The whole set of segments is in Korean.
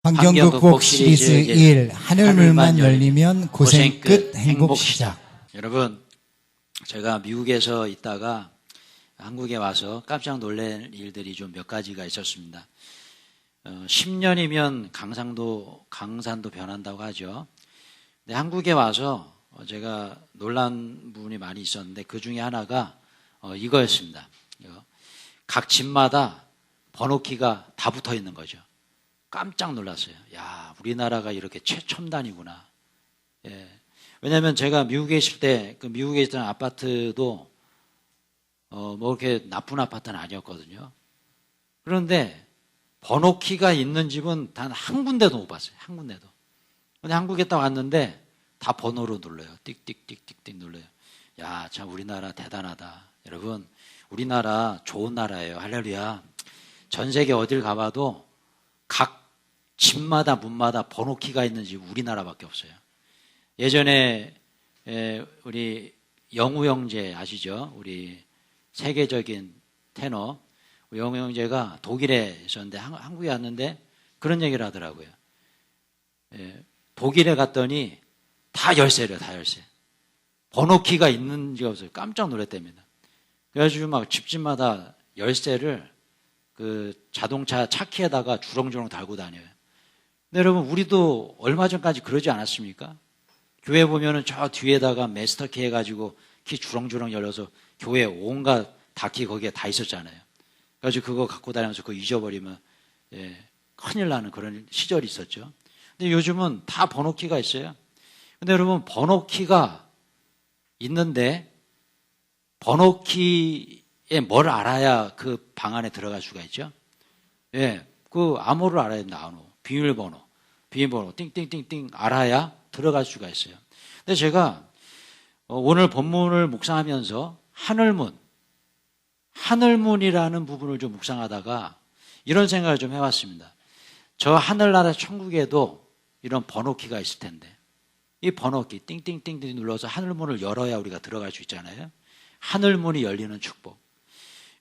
환경극복 시리즈 1 하늘물만 열리면 고생 끝 행복 시작. 여러분, 제가 미국에서 있다가 한국에 와서 깜짝 놀랄 일들이 좀 몇 가지가 있었습니다. 10년이면 강산도 변한다고 하죠. 근데 한국에 와서 제가 놀란 부분이 많이 있었는데 그 중에 하나가 이거였습니다. 각 집마다 번호키가 다 붙어 있는 거죠. 깜짝 놀랐어요. 야, 우리나라가 이렇게 최첨단이구나. 예. 왜냐하면 제가 미국에 있을 때 그 미국에 있던 아파트도 뭐 그렇게 나쁜 아파트는 아니었거든요. 그런데 번호키가 있는 집은 단 한 군데도 못 봤어요. 한 군데도. 근데 한국에 딱 왔는데 다 번호로 눌러요. 띡띡띡띡띡 눌러요. 야, 참 우리나라 대단하다. 여러분, 우리나라 좋은 나라예요. 할렐루야. 전 세계 어딜 가봐도 각 집마다 문마다 번호키가 있는 집 우리나라밖에 없어요. 예전에 우리 영우 형제 아시죠? 우리 세계적인 테너 영우 형제가 독일에 있었는데 한국에 왔는데 그런 얘기를 하더라고요. 독일에 갔더니 다 열쇠래요. 다 열쇠. 번호키가 있는지가 없어요. 깜짝 놀랐답니다. 그래가지고 막 집집마다 열쇠를 그 자동차 차키에다가 주렁주렁 달고 다녀요. 근데 여러분, 우리도 얼마 전까지 그러지 않았습니까? 교회 보면은 저 뒤에다가 마스터키 해가지고 키 주렁주렁 열려서 교회 온갖 다키 거기에 다 있었잖아요. 그래가지고 그거 갖고 다니면서 그거 잊어버리면 큰일 나는 그런 시절이 있었죠. 근데 요즘은 다 번호키가 있어요. 근데 여러분, 번호키가 있는데 번호키에 뭘 알아야 그 방 안에 들어갈 수가 있죠? 그 암호를 알아야 된다. 암호. 비밀번호, 띵띵띵띵 알아야 들어갈 수가 있어요. 근데 제가 오늘 본문을 묵상하면서 하늘문이라는 부분을 좀 묵상하다가 이런 생각을 좀 해봤습니다. 저 하늘나라 천국에도 이런 번호키가 있을 텐데 이 번호키 띵띵띵띵 눌러서 하늘문을 열어야 우리가 들어갈 수 있잖아요. 하늘문이 열리는 축복.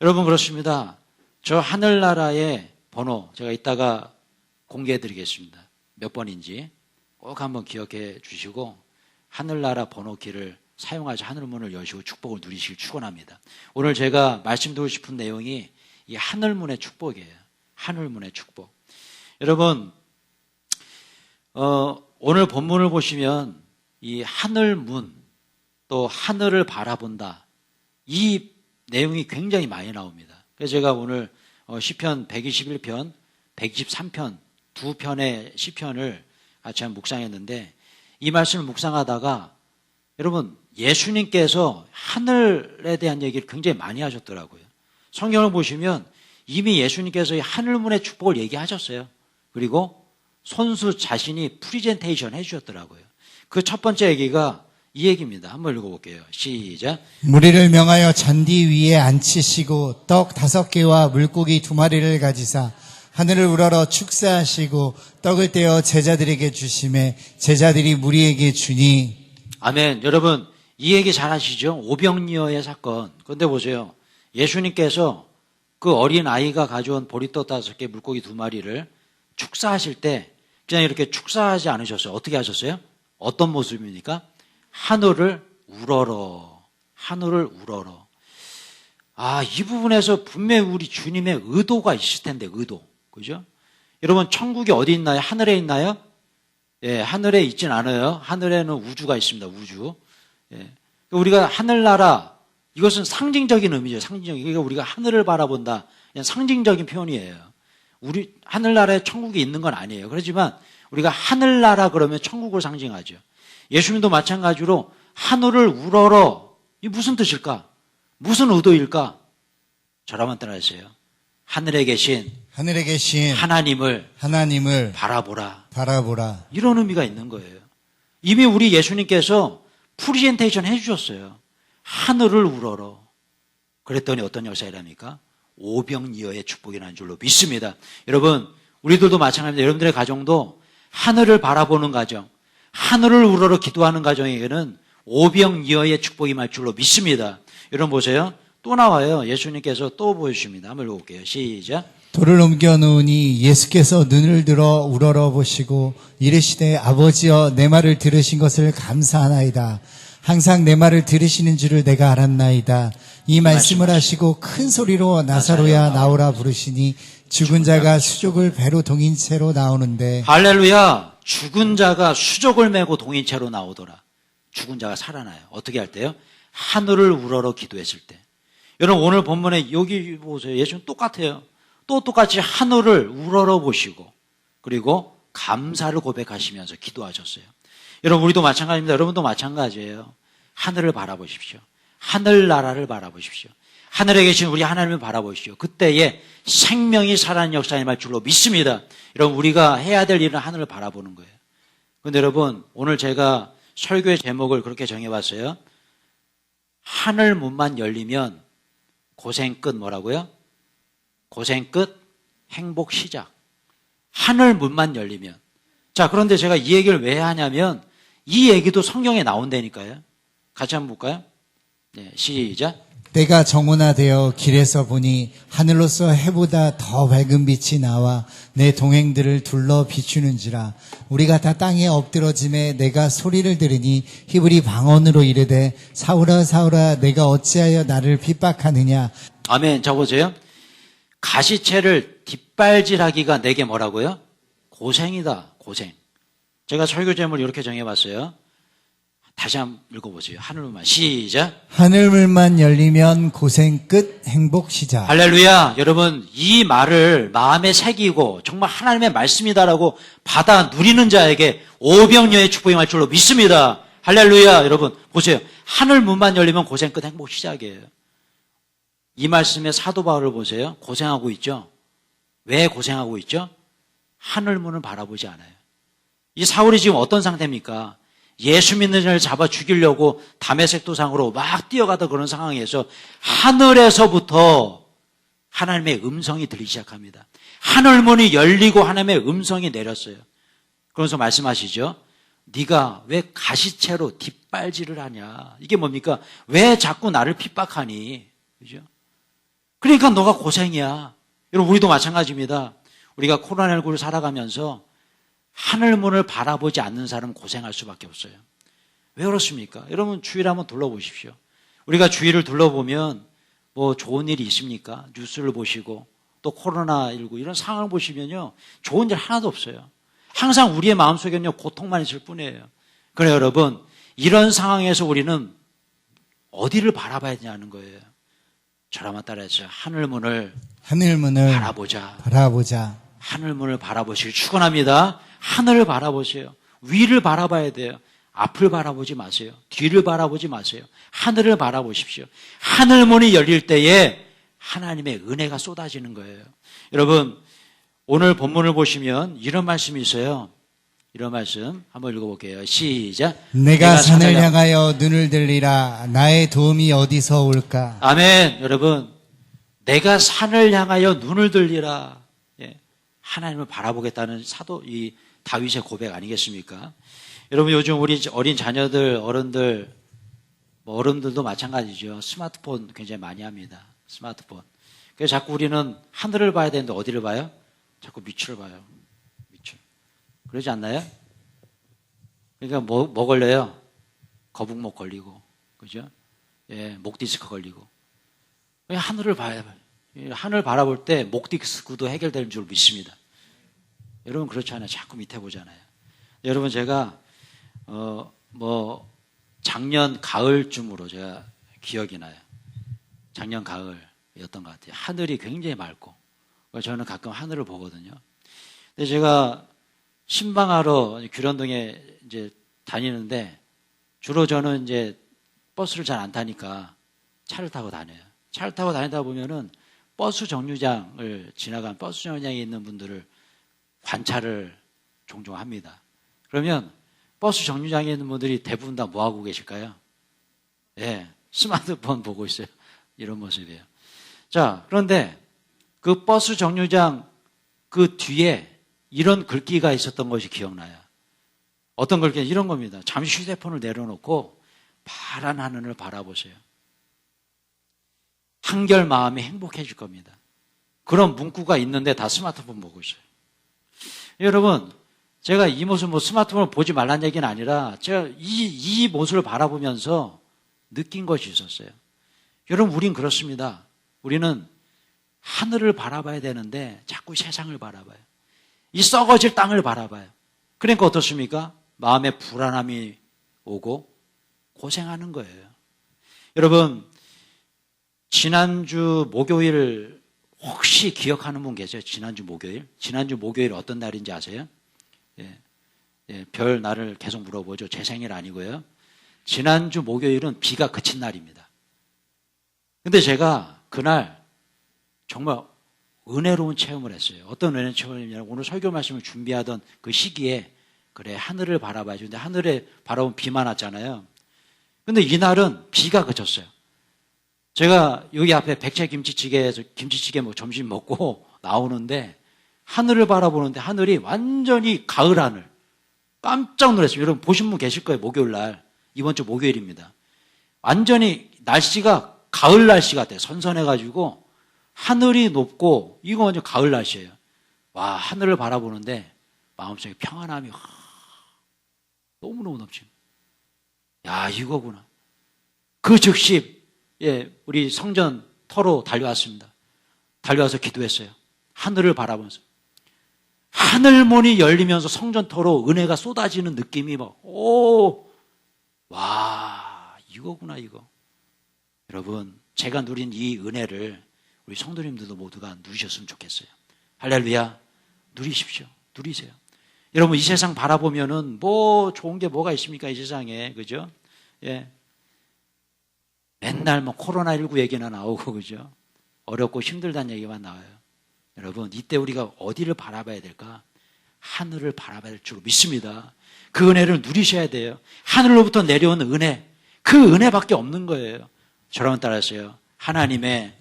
여러분, 그렇습니다. 저 하늘나라의 번호 제가 이따가 공개해 드리겠습니다. 몇 번인지 꼭 한번 기억해 주시고 하늘나라 번호키를 사용하셔 하늘문을 여시고 축복을 누리시길 축원합니다. 오늘 제가 말씀드리고 싶은 내용이 이 하늘문의 축복이에요. 하늘문의 축복. 여러분, 오늘 본문을 보시면 이 하늘문 또 하늘을 바라본다, 이 내용이 굉장히 많이 나옵니다. 그래서 제가 오늘 시편 121편, 123편 두 편의 시편을 같이 한번 묵상했는데 이 말씀을 묵상하다가 여러분, 예수님께서 하늘에 대한 얘기를 굉장히 많이 하셨더라고요. 성경을 보시면 이미 예수님께서 이 하늘문의 축복을 얘기하셨어요. 그리고 손수 자신이 프리젠테이션 해주셨더라고요. 그 첫 번째 얘기가 이 얘기입니다. 한번 읽어볼게요. 시작. 무리를 명하여 잔디 위에 앉히시고 떡 5개와 물고기 2마리를 가지사 하늘을 우러러 축사하시고 떡을 떼어 제자들에게 주시매 제자들이 무리에게 주니. 아멘. 여러분, 이 얘기 잘 아시죠? 오병이어의 사건. 그런데 보세요. 예수님께서 그 어린 아이가 가져온 보리떡 5개, 물고기 2마리를 축사하실 때 그냥 이렇게 축사하지 않으셨어요. 어떻게 하셨어요? 어떤 모습입니까? 하늘을 우러러. 하늘을 우러러. 이 부분에서 분명히 우리 주님의 의도가 있을 텐데, 의도. 그죠? 여러분, 천국이 어디 있나요? 하늘에 있나요? 하늘에 있진 않아요. 하늘에는 우주가 있습니다. 우주. 우리가 하늘나라, 이것은 상징적인 의미죠. 상징적인. 그러니까 우리가 하늘을 바라본다. 그냥 상징적인 표현이에요. 우리 하늘나라에 천국이 있는 건 아니에요. 그렇지만 우리가 하늘나라 그러면 천국을 상징하죠. 예수님도 마찬가지로 하늘을 우러러. 이 무슨 뜻일까? 무슨 의도일까? 저라면 따라하세요. 하늘에 계신 하나님을 바라보라. 이런 의미가 있는 거예요. 이미 우리 예수님께서 프리젠테이션 해주셨어요. 하늘을 우러러. 그랬더니 어떤 역사이랍니까? 오병이어의 축복이라는 줄로 믿습니다. 여러분, 우리들도 마찬가지입니다. 여러분들의 가정도 하늘을 바라보는 가정, 하늘을 우러러 기도하는 가정에게는 오병이어의 축복이 말 줄로 믿습니다. 여러분 보세요. 또 나와요. 예수님께서 또 보여주십니다. 한번 읽어볼게요. 시작. 돌을 옮겨 놓으니 예수께서 눈을 들어 우러러 보시고 이르시되 아버지여 내 말을 들으신 것을 감사하나이다. 항상 내 말을 들으시는 줄을 내가 알았나이다. 이 말씀을 하시고 큰 소리로 나사로야 나오라 부르시니 죽은 자가 수족을 배로 동인 채로 나오는데 할렐루야. 죽은 자가 수족을 메고 동인체로 나오더라. 죽은 자가 살아나요. 어떻게 할 때요? 하늘을 우러러 기도했을 때. 여러분 오늘 본문에 여기 보세요. 예수는 똑같아요. 또 똑같이 하늘을 우러러 보시고 그리고 감사를 고백하시면서 기도하셨어요. 여러분 우리도 마찬가지입니다. 여러분도 마찬가지예요. 하늘을 바라보십시오. 하늘나라를 바라보십시오. 하늘에 계신 우리 하나님을 바라보십시오. 그때에 생명이 살아나는 역사가 임할 줄로 믿습니다. 여러분 우리가 해야 될 일은 하늘을 바라보는 거예요. 그런데 여러분 오늘 제가 설교의 제목을 그렇게 정해봤어요. 하늘 문만 열리면 고생 끝 뭐라고요? 고생 끝 행복 시작. 하늘 문만 열리면. 자, 그런데 제가 이 얘기를 왜 하냐면 이 얘기도 성경에 나온다니까요. 같이 한번 볼까요? 네, 시작. 때가 정오나되어 길에서 보니 하늘로서 해보다 더 밝은 빛이 나와 내 동행들을 둘러 비추는지라. 우리가 다 땅에 엎드러짐에 내가 소리를 들으니 히브리 방언으로 이르되 사울아 사울아 내가 어찌하여 나를 핍박하느냐. 아멘. 자 보세요. 가시채를 뒷발질하기가 내게 뭐라고요? 고생이다. 고생. 제가 설교 제목을 이렇게 정해봤어요. 다시 한번 읽어보세요. 하늘문만 시작. 하늘문만 열리면 고생 끝 행복 시작. 할렐루야. 여러분 이 말을 마음에 새기고 정말 하나님의 말씀이다라고 받아 누리는 자에게 오병여의 축복이 임할 줄로 믿습니다. 할렐루야. 여러분 보세요. 하늘문만 열리면 고생 끝 행복 시작이에요. 이 말씀에 사도 바울을 보세요. 고생하고 있죠. 왜 고생하고 있죠? 하늘문을 바라보지 않아요. 이 사울이 지금 어떤 상태입니까? 예수 믿는 자를 잡아 죽이려고 다메섹 도상으로 막 뛰어가던 그런 상황에서 하늘에서부터 하나님의 음성이 들리기 시작합니다. 하늘문이 열리고 하나님의 음성이 내렸어요. 그러면서 말씀하시죠. 네가 왜 가시채로 뒷발질을 하냐. 이게 뭡니까? 왜 자꾸 나를 핍박하니? 그죠? 그러니까 너가 고생이야. 여러분 우리도 마찬가지입니다. 우리가 코로나19를 살아가면서 하늘문을 바라보지 않는 사람은 고생할 수밖에 없어요. 왜 그렇습니까? 여러분 주위를 한번 둘러보십시오. 우리가 주위를 둘러보면 뭐 좋은 일이 있습니까? 뉴스를 보시고 또 코로나19 이런 상황을 보시면요. 좋은 일 하나도 없어요. 항상 우리의 마음속에는요. 고통만 있을 뿐이에요. 그래 여러분 이런 상황에서 우리는 어디를 바라봐야 되냐는 거예요. 저라만 따라해서 하늘문을 바라보자. 하늘문을 바라보시길 축원합니다. 하늘을 바라보세요. 위를 바라봐야 돼요. 앞을 바라보지 마세요. 뒤를 바라보지 마세요. 하늘을 바라보십시오. 하늘문이 열릴 때에 하나님의 은혜가 쏟아지는 거예요. 여러분 오늘 본문을 보시면 이런 말씀이 있어요. 이런 말씀 한번 읽어볼게요. 시작. 내가 산을 향하여 눈을 들리라. 나의 도움이 어디서 올까? 아멘. 여러분 내가 산을 향하여 눈을 들리라. 하나님을 바라보겠다는 사도 이 다윗의 고백 아니겠습니까? 여러분 요즘 우리 어린 자녀들, 어른들, 뭐 어른들도 마찬가지죠. 스마트폰 굉장히 많이 합니다. 스마트폰. 그래서 자꾸 우리는 하늘을 봐야 되는데 어디를 봐요? 자꾸 밑을 봐요. 밑을. 그러지 않나요? 그러니까 뭐 걸려요? 거북목 걸리고, 그죠? 예, 목 디스크 걸리고. 하늘을 봐야 돼요. 하늘 바라볼 때 목 디스크도 해결되는 줄 믿습니다. 여러분 그렇지 않아요. 자꾸 밑에 보잖아요. 여러분 제가 작년 가을쯤으로 제가 기억이 나요. 작년 가을이었던 것 같아요. 하늘이 굉장히 맑고 저는 가끔 하늘을 보거든요. 근데 제가 신방하러 규련동에 이제 다니는데 주로 저는 이제 버스를 잘 안 타니까 차를 타고 다녀요. 차를 타고 다니다 보면은 버스 정류장을 지나간 버스 정류장에 있는 분들을 관찰을 종종 합니다. 그러면 버스 정류장에 있는 분들이 대부분 다 뭐하고 계실까요? 예, 스마트폰 보고 있어요. 이런 모습이에요. 자, 그런데 그 버스 정류장 그 뒤에 이런 글귀가 있었던 것이 기억나요. 어떤 글귀? 이런 겁니다. 잠시 휴대폰을 내려놓고 파란 하늘을 바라보세요. 한결 마음이 행복해질 겁니다. 그런 문구가 있는데 다 스마트폰 보고 있어요. 여러분, 제가 이 모습 스마트폰을 보지 말란 얘기는 아니라 제가 이 모습을 바라보면서 느낀 것이 있었어요. 여러분, 우린 그렇습니다. 우리는 하늘을 바라봐야 되는데 자꾸 세상을 바라봐요. 이 썩어질 땅을 바라봐요. 그러니까 어떻습니까? 마음에 불안함이 오고 고생하는 거예요. 여러분, 지난주 목요일 혹시 기억하는 분 계세요? 지난주 목요일 어떤 날인지 아세요? 별 날을 계속 물어보죠. 제 생일 아니고요. 지난주 목요일은 비가 그친 날입니다. 근데 제가 그날 정말 은혜로운 체험을 했어요. 어떤 은혜 체험이냐면 오늘 설교 말씀을 준비하던 그 시기에 그래 하늘을 바라봐야지. 근데 하늘에 바라보면 비만 왔잖아요. 근데 이날은 비가 그쳤어요. 제가 여기 앞에 백채 김치찌개에서 김치찌개 점심 먹고 나오는데 하늘을 바라보는데 하늘이 완전히 가을 하늘. 깜짝 놀랐어요. 여러분 보신 분 계실 거예요. 목요일 날. 이번 주 목요일입니다. 완전히 날씨가 가을 날씨 같아요. 선선해가지고 하늘이 높고 이거 완전 가을 날씨예요. 와, 하늘을 바라보는데 마음속에 평안함이 너무너무 넘치는. 야, 이거구나. 그 즉시 우리 성전 터로 달려왔습니다. 달려와서 기도했어요. 하늘을 바라보면서. 하늘문이 열리면서 성전 터로 은혜가 쏟아지는 느낌이 와, 이거구나, 이거. 여러분, 제가 누린 이 은혜를 우리 성도님들도 모두가 누리셨으면 좋겠어요. 할렐루야. 누리십시오. 누리세요. 여러분, 이 세상 바라보면은 좋은 게 뭐가 있습니까? 이 세상에. 그죠? 맨날 코로나19 얘기나 나오고, 그죠? 어렵고 힘들다는 얘기만 나와요. 여러분, 이때 우리가 어디를 바라봐야 될까? 하늘을 바라봐야 될 줄 믿습니다. 그 은혜를 누리셔야 돼요. 하늘로부터 내려온 은혜, 그 은혜밖에 없는 거예요. 저라면 따라하세요. 하나님의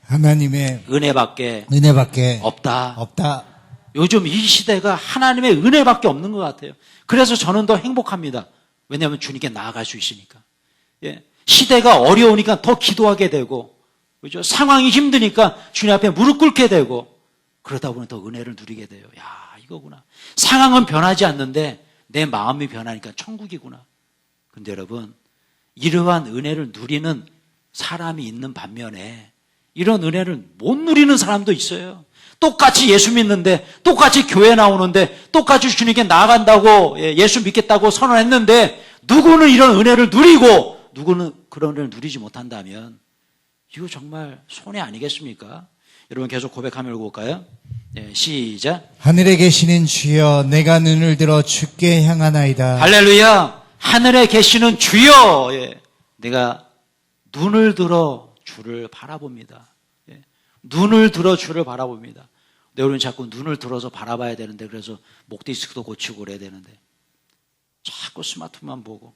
은혜밖에 없다. 요즘 이 시대가 하나님의 은혜밖에 없는 것 같아요. 그래서 저는 더 행복합니다. 왜냐하면 주님께 나아갈 수 있으니까. 시대가 어려우니까 더 기도하게 되고, 그죠? 상황이 힘드니까 주님 앞에 무릎 꿇게 되고, 그러다 보니 더 은혜를 누리게 돼요. 야, 이거구나. 상황은 변하지 않는데 내 마음이 변하니까 천국이구나. 근데 여러분, 이러한 은혜를 누리는 사람이 있는 반면에 이런 은혜를 못 누리는 사람도 있어요. 똑같이 예수 믿는데, 똑같이 교회 나오는데, 똑같이 주님께 나아간다고, 예수 믿겠다고 선언했는데, 누구는 이런 은혜를 누리고, 누구는 그런 은혜를 누리지 못한다면, 이거 정말 손해 아니겠습니까? 여러분 계속 고백하며 읽어볼까요? 시작. 하늘에 계시는 주여, 내가 눈을 들어 주께 향하나이다. 할렐루야. 하늘에 계시는 주여, 내가 눈을 들어 주를 바라봅니다. 눈을 들어 주를 바라봅니다. 근데 우리는 자꾸 눈을 들어서 바라봐야 되는데, 그래서 목 디스크도 고치고 그래야 되는데 자꾸 스마트폰만 보고,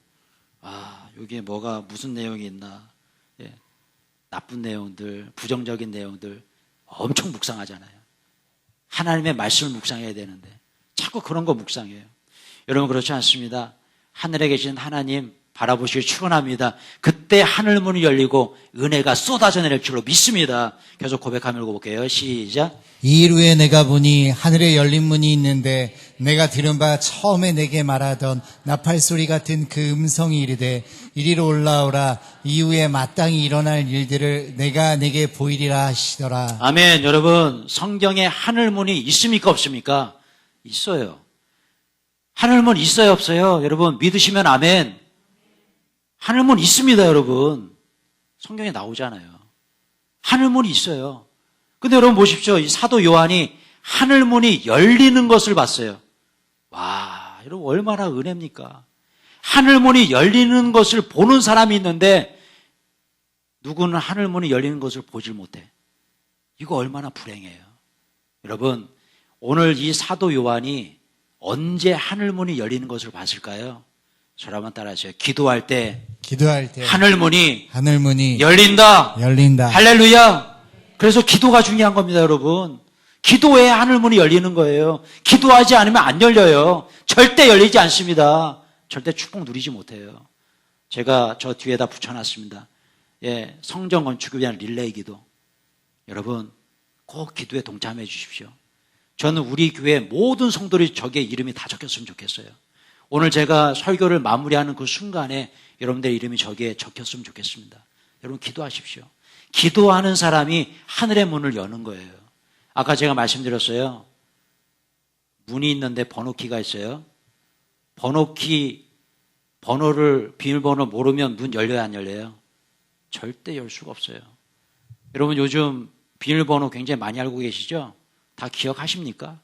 여기에 무슨 내용이 있나, 나쁜 내용들, 부정적인 내용들 엄청 묵상하잖아요. 하나님의 말씀을 묵상해야 되는데 자꾸 그런 거 묵상해요. 여러분 그렇지 않습니다. 하늘에 계신 하나님 바라보시길 축원합니다. 그때 하늘문이 열리고 은혜가 쏟아져 내릴 줄로 믿습니다. 계속 고백하며 읽어볼게요. 시작. 이일 후에 내가 보니 하늘에 열린 문이 있는데 내가 들은 바 처음에 내게 말하던 나팔소리 같은 그 음성이 이르되 이리로 올라오라. 이후에 마땅히 일어날 일들을 내가 내게 보이리라 하시더라. 아멘. 여러분, 성경에 하늘문이 있습니까 없습니까? 있어요. 하늘문 있어요 없어요? 여러분 믿으시면 아멘. 하늘문 있습니다. 여러분 성경에 나오잖아요. 하늘문이 있어요. 근데 여러분 보십시오. 이 사도 요한이 하늘문이 열리는 것을 봤어요. 와, 여러분 얼마나 은혜입니까? 하늘문이 열리는 것을 보는 사람이 있는데 누구는 하늘문이 열리는 것을 보질 못해. 이거 얼마나 불행해요. 여러분 오늘 이 사도 요한이 언제 하늘문이 열리는 것을 봤을까요? 저라면 따라하세요. 기도할 때 하늘문이 열린다. 할렐루야. 그래서 기도가 중요한 겁니다, 여러분. 기도에 하늘문이 열리는 거예요. 기도하지 않으면 안 열려요. 절대 열리지 않습니다. 절대 축복 누리지 못해요. 제가 저 뒤에다 붙여놨습니다. 성전 건축을 위한 릴레이 기도. 여러분 꼭 기도에 동참해 주십시오. 저는 우리 교회 모든 성도들이 저기에 이름이 다 적혔으면 좋겠어요. 오늘 제가 설교를 마무리하는 그 순간에 여러분들의 이름이 저기에 적혔으면 좋겠습니다. 여러분 기도하십시오. 기도하는 사람이 하늘의 문을 여는 거예요. 아까 제가 말씀드렸어요. 문이 있는데 번호키가 있어요. 번호를 비밀번호 모르면 문 열려야 안 열려요? 절대 열 수가 없어요. 여러분 요즘 비밀번호 굉장히 많이 알고 계시죠? 다 기억하십니까?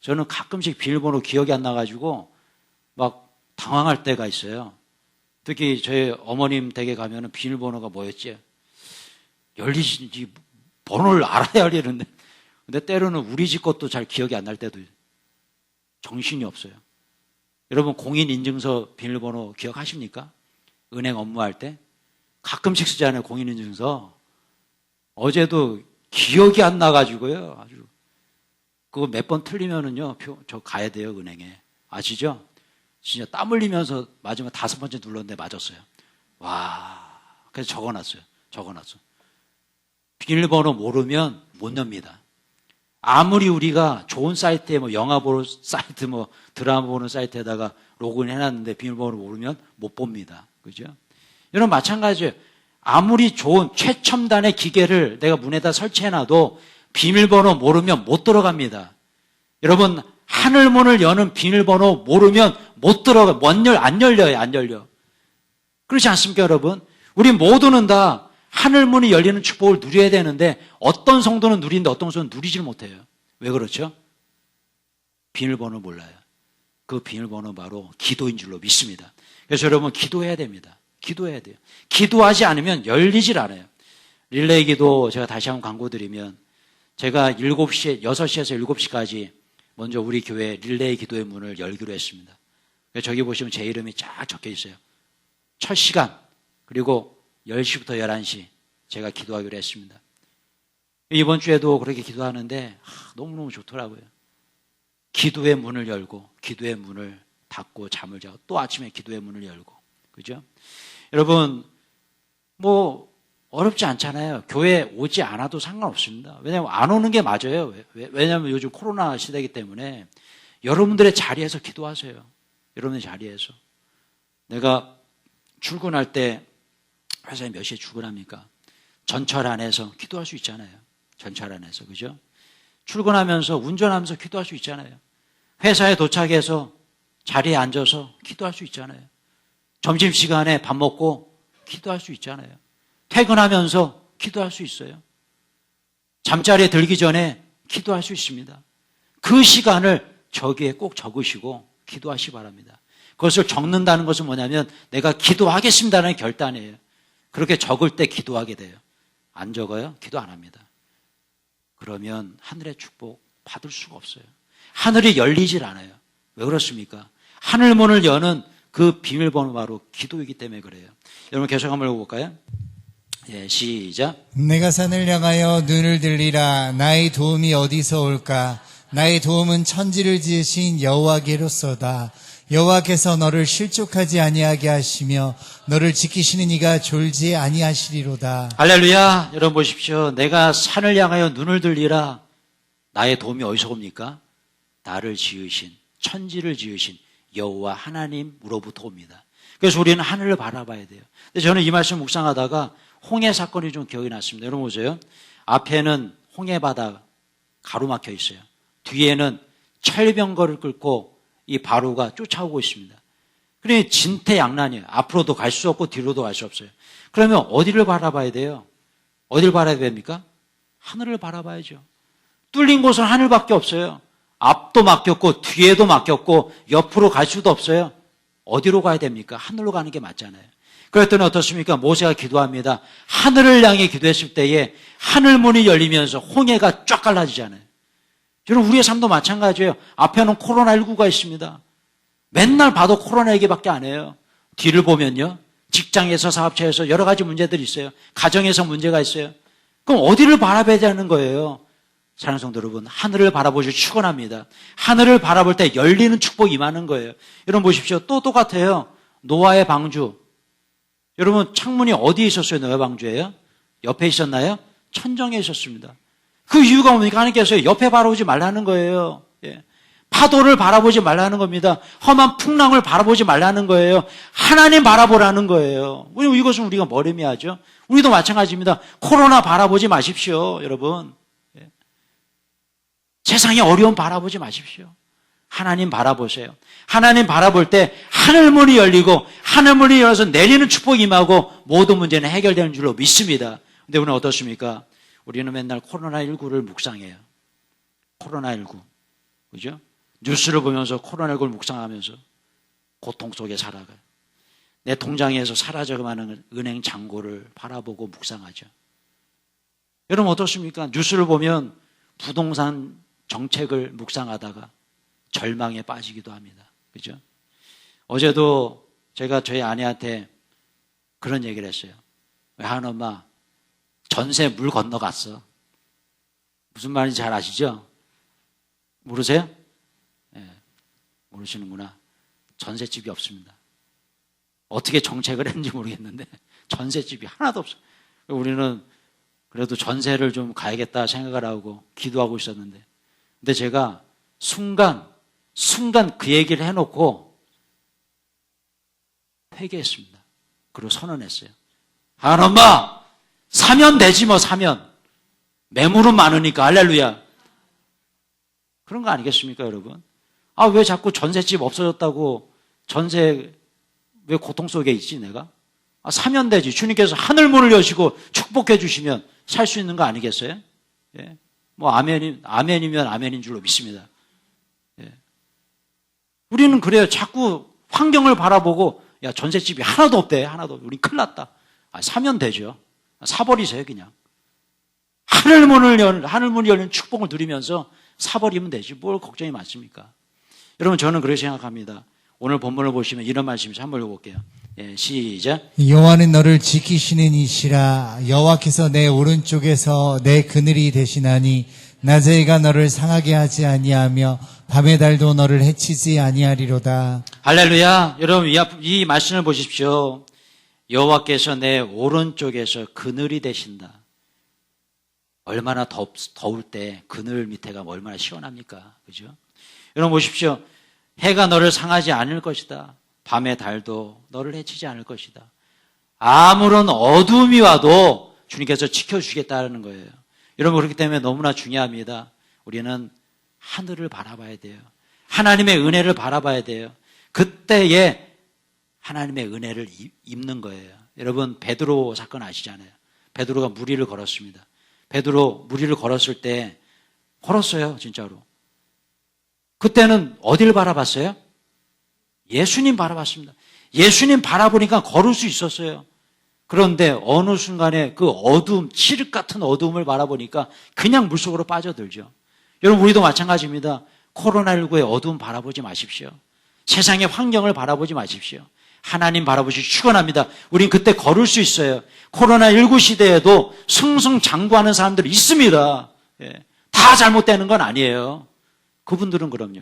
저는 가끔씩 비밀번호 기억이 안 나가지고 막 당황할 때가 있어요. 특히 저희 어머님 댁에 가면은 비밀번호가 뭐였지? 열리지, 번호를 알아야 열리는데. 근데 때로는 우리 집 것도 잘 기억이 안 날 때도 정신이 없어요. 여러분 공인인증서 비밀번호 기억하십니까? 은행 업무할 때 가끔씩 쓰잖아요. 공인인증서. 어제도 기억이 안 나가지고요. 아주 그거 몇 번 틀리면은요, 저 가야 돼요 은행에. 아시죠? 진짜 땀 흘리면서 마지막 5번째 눌렀는데 맞았어요. 와, 그래서 적어놨어. 비밀번호 모르면 못 엽니다. 아무리 우리가 좋은 사이트에 뭐 영화 보는 사이트, 뭐 드라마 보는 사이트에다가 로그인 해놨는데 비밀번호 모르면 못 봅니다. 그죠? 여러분 마찬가지예요. 아무리 좋은 최첨단의 기계를 내가 문에다 설치해놔도 비밀번호 모르면 못 들어갑니다. 여러분 하늘문을 여는 비밀번호 모르면 못 들어가. 안 열려. 그렇지 않습니까, 여러분? 우리 모두는 다 하늘문이 열리는 축복을 누려야 되는데 어떤 성도는 누리는데 어떤 성도는 누리질 못해요. 왜 그렇죠? 비밀번호 몰라요. 그 비밀번호 바로 기도인 줄로 믿습니다. 그래서 여러분 기도해야 됩니다. 기도해야 돼요. 기도하지 않으면 열리질 않아요. 릴레이 기도 제가 다시 한번 광고드리면 제가 6시에서 7시까지 먼저 우리 교회 릴레이 기도의 문을 열기로 했습니다. 저기 보시면 제 이름이 쫙 적혀 있어요. 첫 시간 그리고 10시부터 11시 제가 기도하기로 했습니다. 이번 주에도 그렇게 기도하는데 너무너무 좋더라고요. 기도의 문을 열고 기도의 문을 닫고 잠을 자고 또 아침에 기도의 문을 열고. 그죠? 여러분 뭐 어렵지 않잖아요. 교회 오지 않아도 상관없습니다. 왜냐하면 안 오는 게 맞아요. 왜냐하면 요즘 코로나 시대이기 때문에 여러분들의 자리에서 기도하세요. 여러분의 자리에서. 내가 출근할 때 회사에 몇 시에 출근합니까? 전철 안에서 기도할 수 있잖아요. 전철 안에서. 그죠? 출근하면서 운전하면서 기도할 수 있잖아요. 회사에 도착해서 자리에 앉아서 기도할 수 있잖아요. 점심시간에 밥 먹고 기도할 수 있잖아요. 퇴근하면서 기도할 수 있어요. 잠자리에 들기 전에 기도할 수 있습니다. 그 시간을 저기에 꼭 적으시고 기도하시 바랍니다. 그것을 적는다는 것은 뭐냐면 내가 기도하겠습니다라는 결단이에요. 그렇게 적을 때 기도하게 돼요. 안 적어요? 기도 안 합니다. 그러면 하늘의 축복 받을 수가 없어요. 하늘이 열리질 않아요. 왜 그렇습니까? 하늘문을 여는 그 비밀번호 바로 기도이기 때문에 그래요. 여러분 계속 한번 읽어볼까요? 예, 시작. 내가 산을 향하여 눈을 들리라. 나의 도움이 어디서 올까? 나의 도움은 천지를 지으신 여호와께로소다. 여호와께서 너를 실족하지 아니하게 하시며 너를 지키시는 이가 졸지 아니하시리로다. 할렐루야. 여러분 보십시오. 내가 산을 향하여 눈을 들리라. 나의 도움이 어디서 옵니까? 나를 지으신, 천지를 지으신 여호와 하나님으로부터 옵니다. 그래서 우리는 하늘을 바라봐야 돼요. 근데 저는 이 말씀 묵상하다가 홍해 사건이 좀 기억이 났습니다. 여러분 보세요. 앞에는 홍해바다 가로막혀 있어요. 뒤에는 철병거를 끌고 이 바로가 쫓아오고 있습니다. 그러니 진퇴양난이에요. 앞으로도 갈 수 없고 뒤로도 갈 수 없어요. 그러면 어디를 바라봐야 돼요? 어디를 바라봐야 됩니까? 하늘을 바라봐야죠. 뚫린 곳은 하늘밖에 없어요. 앞도 막혔고 뒤에도 막혔고 옆으로 갈 수도 없어요. 어디로 가야 됩니까? 하늘로 가는 게 맞잖아요. 그랬더니 어떻습니까? 모세가 기도합니다. 하늘을 향해 기도했을 때에 하늘문이 열리면서 홍해가 쫙 갈라지잖아요. 여러분 우리의 삶도 마찬가지예요. 앞에는 코로나19가 있습니다. 맨날 봐도 코로나 얘기밖에 안 해요. 뒤를 보면요. 직장에서 사업체에서 여러 가지 문제들이 있어요. 가정에서 문제가 있어요. 그럼 어디를 바라봐야 되는 거예요? 사랑하는 성도 여러분, 하늘을 바라보시길 축원합니다. 하늘을 바라볼 때 열리는 축복이 임하는 거예요. 여러분 보십시오. 또 똑같아요. 노아의 방주. 여러분 창문이 어디에 있었어요? 노아의 방주예요? 옆에 있었나요? 천정에 있었습니다. 그 이유가 뭡니까? 하나님께서 옆에 바라보지 말라는 거예요. 예. 파도를 바라보지 말라는 겁니다. 험한 풍랑을 바라보지 말라는 거예요. 하나님 바라보라는 거예요. 이것은 우리가 머리미하죠. 우리도 마찬가지입니다. 코로나 바라보지 마십시오, 여러분. 예. 세상의 어려움 바라보지 마십시오. 하나님 바라보세요. 하나님 바라볼 때 하늘문이 열리고 하늘문이 열어서 내리는 축복이 임하고 모든 문제는 해결되는 줄로 믿습니다. 근데 우리는 어떻습니까? 우리는 맨날 코로나19를 묵상해요. 코로나19. 그죠? 뉴스를 보면서 코로나19를 묵상하면서 고통 속에 살아가요. 내 통장에서 사라져가는 은행 잔고를 바라보고 묵상하죠. 여러분 어떻습니까? 뉴스를 보면 부동산 정책을 묵상하다가 절망에 빠지기도 합니다. 그죠? 어제도 제가 저희 아내한테 그런 얘기를 했어요. 하은 엄마, 전세 물 건너갔어. 무슨 말인지 잘 아시죠? 모르세요? 네, 모르시는구나. 전셋집이 없습니다. 어떻게 정책을 했는지 모르겠는데 전셋집이 하나도 없어요. 우리는 그래도 전세를 좀 가야겠다 생각을 하고 기도하고 있었는데, 근데 제가 순간 그 얘기를 해놓고 회개했습니다. 그리고 선언했어요. 하은 엄마, 사면 되지 뭐. 사면 매물은 많으니까. 할렐루야. 그런 거 아니겠습니까, 여러분? 왜 자꾸 전셋집 없어졌다고 전세 왜 고통 속에 있지 내가? 사면 되지. 주님께서 하늘문을 여시고 축복해 주시면 살 수 있는 거 아니겠어요? 예. 뭐 아멘이면 아멘인 줄로 믿습니다. 예. 우리는 그래요. 자꾸 환경을 바라보고 야, 전셋집이 하나도 없대. 하나도. 우리 큰일 났다. 사면 되죠. 사버리세요, 그냥. 하늘문이 열린 축복을 누리면서 사버리면 되지. 뭘 걱정이 많습니까? 여러분, 저는 그렇게 생각합니다. 오늘 본문을 보시면 이런 말씀이 한번 읽어볼게요. 예, 시작. 여호와는 너를 지키시는 이시라. 여호와께서 내 오른쪽에서 내 그늘이 되시나니 낮에 해가 너를 상하게 하지 아니하며 밤의 달도 너를 해치지 아니하리로다. 할렐루야. 여러분, 이 말씀을 보십시오. 여호와께서 내 오른쪽에서 그늘이 되신다. 얼마나 더울 때 그늘 밑에가 얼마나 시원합니까? 그죠? 여러분 보십시오. 해가 너를 상하지 않을 것이다. 밤의 달도 너를 해치지 않을 것이다. 아무런 어둠이 와도 주님께서 지켜주시겠다는 거예요. 여러분, 그렇기 때문에 너무나 중요합니다. 우리는 하늘을 바라봐야 돼요. 하나님의 은혜를 바라봐야 돼요. 그때에 하나님의 은혜를 입는 거예요. 여러분, 베드로 사건 아시잖아요. 베드로가 무리를 걸었습니다. 베드로 무리를 걸었을 때 걸었어요, 진짜로. 그때는 어디를 바라봤어요? 예수님 바라봤습니다. 예수님 바라보니까 걸을 수 있었어요. 그런데 어느 순간에 그 어두움, 칠흑 같은 어두움을 바라보니까 그냥 물속으로 빠져들죠. 여러분, 우리도 마찬가지입니다. 코로나19의 어두움 바라보지 마십시오. 세상의 환경을 바라보지 마십시오. 하나님 바라보시기 축원합니다. 우린 그때 걸을 수 있어요. 코로나19 시대에도 승승장구하는 사람들이 있습니다. 예. 다 잘못되는 건 아니에요. 그분들은 그럼요.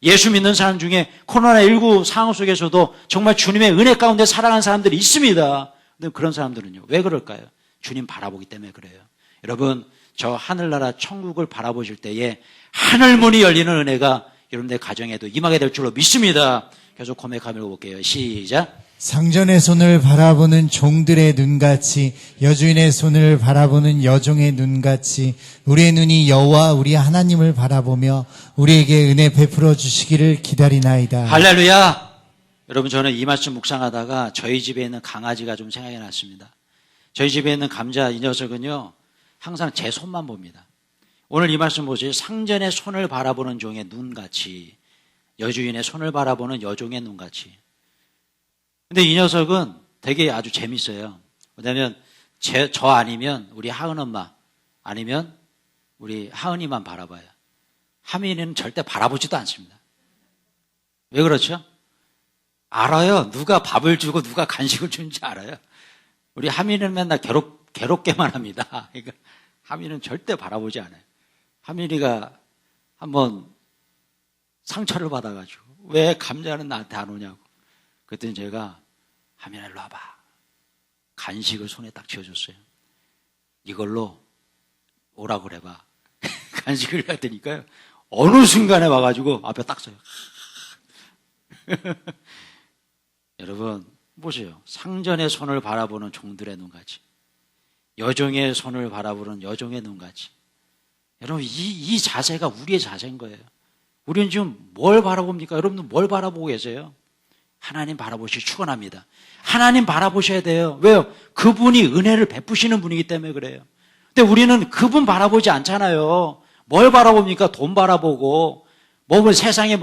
예수 믿는 사람 중에 코로나19 상황 속에서도 정말 주님의 은혜 가운데 살아가는 사람들이 있습니다. 근데 그런 사람들은요, 왜 그럴까요? 주님 바라보기 때문에 그래요. 여러분, 저 하늘나라 천국을 바라보실 때에 하늘문이 열리는 은혜가 여러분들 가정에도 임하게 될 줄로 믿습니다. 계속 고백하며 볼게요. 시작. 상전의 손을 바라보는 종들의 눈같이, 여주인의 손을 바라보는 여종의 눈같이 우리의 눈이 여호와 우리 하나님을 바라보며 우리에게 은혜 베풀어 주시기를 기다리나이다. 할렐루야. 여러분, 저는 이 말씀 묵상하다가 저희 집에 있는 강아지가 좀 생각이 났습니다. 저희 집에 있는 감자, 이 녀석은요 항상 제 손만 봅니다. 오늘 이 말씀 보세요. 상전의 손을 바라보는 종의 눈같이, 여주인의 손을 바라보는 여종의 눈같이. 근데 이 녀석은 되게 아주 재밌어요. 왜냐하면 저 아니면 우리 하은 엄마, 아니면 우리 하은이만 바라봐요. 하민이는 절대 바라보지도 않습니다. 왜 그렇죠? 알아요. 누가 밥을 주고 누가 간식을 주는지 알아요. 우리 하민이는 맨날 괴롭게만 합니다. 그러니까 하민이는 절대 바라보지 않아요. 하민이가 한번 상처를 받아가지고 왜 감자는 나한테 안 오냐고. 그랬더니 제가 하민아 일로 와봐. 간식을 손에 딱 쥐어줬어요. 이걸로 오라고 그래봐. 간식을 해야 되니까요. 어느 순간에 와가지고 앞에 딱 서요. 여러분 보세요. 상전의 손을 바라보는 종들의 눈같이, 여종의 손을 바라보는 여종의 눈같이. 여러분 이 자세가 우리의 자세인 거예요. 우리는 지금 뭘 바라봅니까? 여러분들 뭘 바라보고 계세요? 하나님 바라보시기 축원합니다. 하나님 바라보셔야 돼요. 왜요? 그분이 은혜를 베푸시는 분이기 때문에 그래요. 근데 우리는 그분 바라보지 않잖아요. 뭘 바라봅니까? 돈 바라보고, 세상에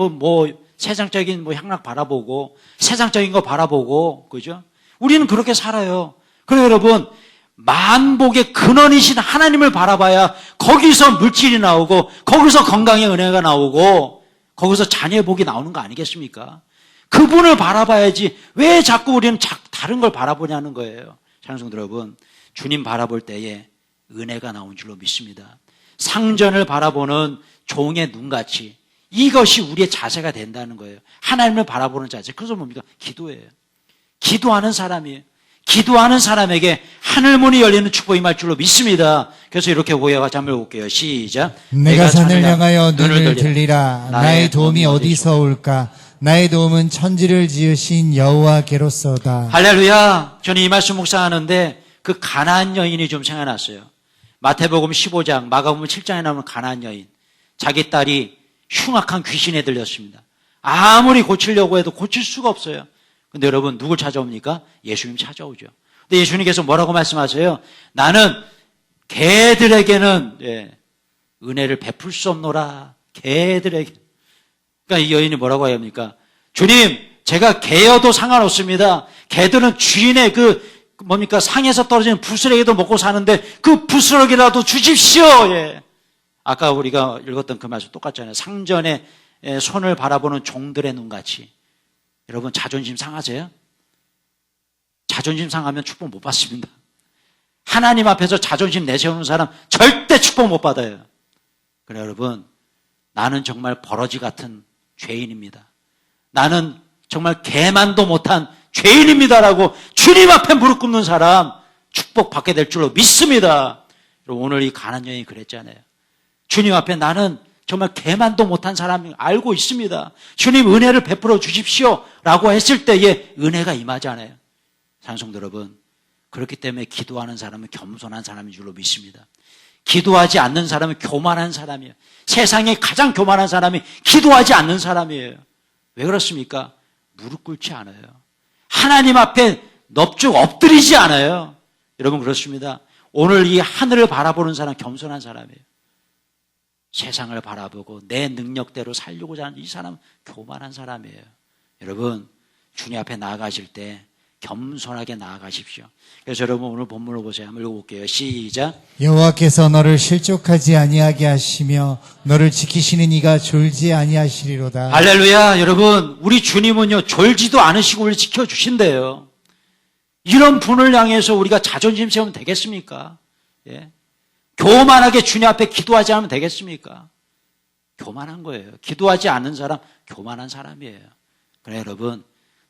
세상적인 향락 바라보고, 세상적인 거 바라보고, 그죠? 우리는 그렇게 살아요. 그래서 여러분, 만복의 근원이신 하나님을 바라봐야 거기서 물질이 나오고, 거기서 건강의 은혜가 나오고, 거기서 자녀의 복이 나오는 거 아니겠습니까? 그분을 바라봐야지 왜 자꾸 우리는 다른 걸 바라보냐는 거예요. 찬송들 여러분, 주님 바라볼 때에 은혜가 나온 줄로 믿습니다. 상전을 바라보는 종의 눈같이 이것이 우리의 자세가 된다는 거예요. 하나님을 바라보는 자세. 그래서 뭡니까? 기도예요. 기도하는 사람이에요. 기도하는 사람에게 하늘문이 열리는 축복이 임할 줄로 믿습니다. 그래서 이렇게 고해와 잠을 볼게요. 시작. 내가 산을 향하여 눈을 들리라. 나의 도움이 어디서 올까? 나의 도움은 천지를 지으신 여호와께로서다. 할렐루야. 저는 이 말씀 묵상하는데 그 가나안 여인이 좀 생각났어요. 마태복음 15장, 마가복음 7장에 나오는 가나안 여인. 자기 딸이 흉악한 귀신에 들렸습니다. 아무리 고치려고 해도 고칠 수가 없어요. 근데 여러분 누굴 찾아옵니까? 예수님 찾아오죠. 근데 예수님께서 뭐라고 말씀하세요? 나는 개들에게는 은혜를 베풀 수 없노라. 개들에게. 그러니까 이 여인이 뭐라고 합니까? 주님, 제가 개여도 상관없습니다. 개들은 주인의 상에서 떨어지는 부스러기도 먹고 사는데 그 부스러기라도 주십시오. 예. 아까 우리가 읽었던 그 말씀 똑같잖아요. 상전의 손을 바라보는 종들의 눈같이. 여러분 자존심 상하세요? 자존심 상하면 축복 못 받습니다. 하나님 앞에서 자존심 내세우는 사람 절대 축복 못 받아요. 그래 여러분, 나는 정말 버러지 같은 죄인입니다. 나는 정말 개만도 못한 죄인입니다라고 주님 앞에 무릎 꿇는 사람 축복 받게 될 줄로 믿습니다. 여러분 오늘 이 가나안 여인이 그랬잖아요. 주님 앞에 나는 정말 개만도 못한 사람이 알고 있습니다. 주님 은혜를 베풀어 주십시오 라고 했을 때에 은혜가 임하잖아요. 찬송도 여러분, 그렇기 때문에 기도하는 사람은 겸손한 사람인 줄로 믿습니다. 기도하지 않는 사람은 교만한 사람이에요. 세상에 가장 교만한 사람이 기도하지 않는 사람이에요. 왜 그렇습니까? 무릎 꿇지 않아요. 하나님 앞에 넙죽 엎드리지 않아요. 여러분 그렇습니다. 오늘 이 하늘을 바라보는 사람 겸손한 사람이에요. 세상을 바라보고 내 능력대로 살려고자 하는 이 사람은 교만한 사람이에요. 여러분 주님 앞에 나아가실 때 겸손하게 나아가십시오. 그래서 여러분 오늘 본문을 보세요. 한번 읽어볼게요. 시작. 여호와께서 너를 실족하지 아니하게 하시며 너를 지키시는 이가 졸지 아니하시리로다. 할렐루야. 여러분 우리 주님은요 졸지도 않으시고 우리를 지켜주신대요. 이런 분을 향해서 우리가 자존심 세우면 되겠습니까? 예? 교만하게 주님 앞에 기도하지 않으면 되겠습니까? 교만한 거예요. 기도하지 않는 사람 교만한 사람이에요. 그래 여러분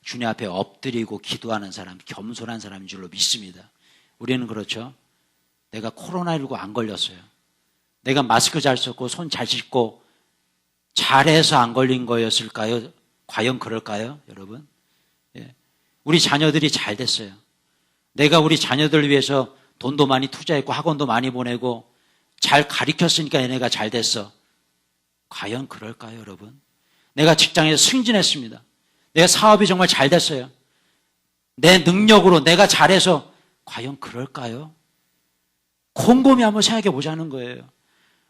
주님 앞에 엎드리고 기도하는 사람 겸손한 사람인 줄로 믿습니다. 우리는 그렇죠. 내가 코로나19 안 걸렸어요. 내가 마스크 잘 썼고 손 잘 씻고 잘해서 안 걸린 거였을까요? 과연 그럴까요? 여러분 예. 우리 자녀들이 잘 됐어요. 내가 우리 자녀들을 위해서 돈도 많이 투자했고 학원도 많이 보내고 잘 가르쳤으니까 얘네가 잘 됐어. 과연 그럴까요, 여러분? 내가 직장에서 승진했습니다. 내가 사업이 정말 잘 됐어요. 내 능력으로 내가 잘해서 과연 그럴까요? 곰곰이 한번 생각해 보자는 거예요.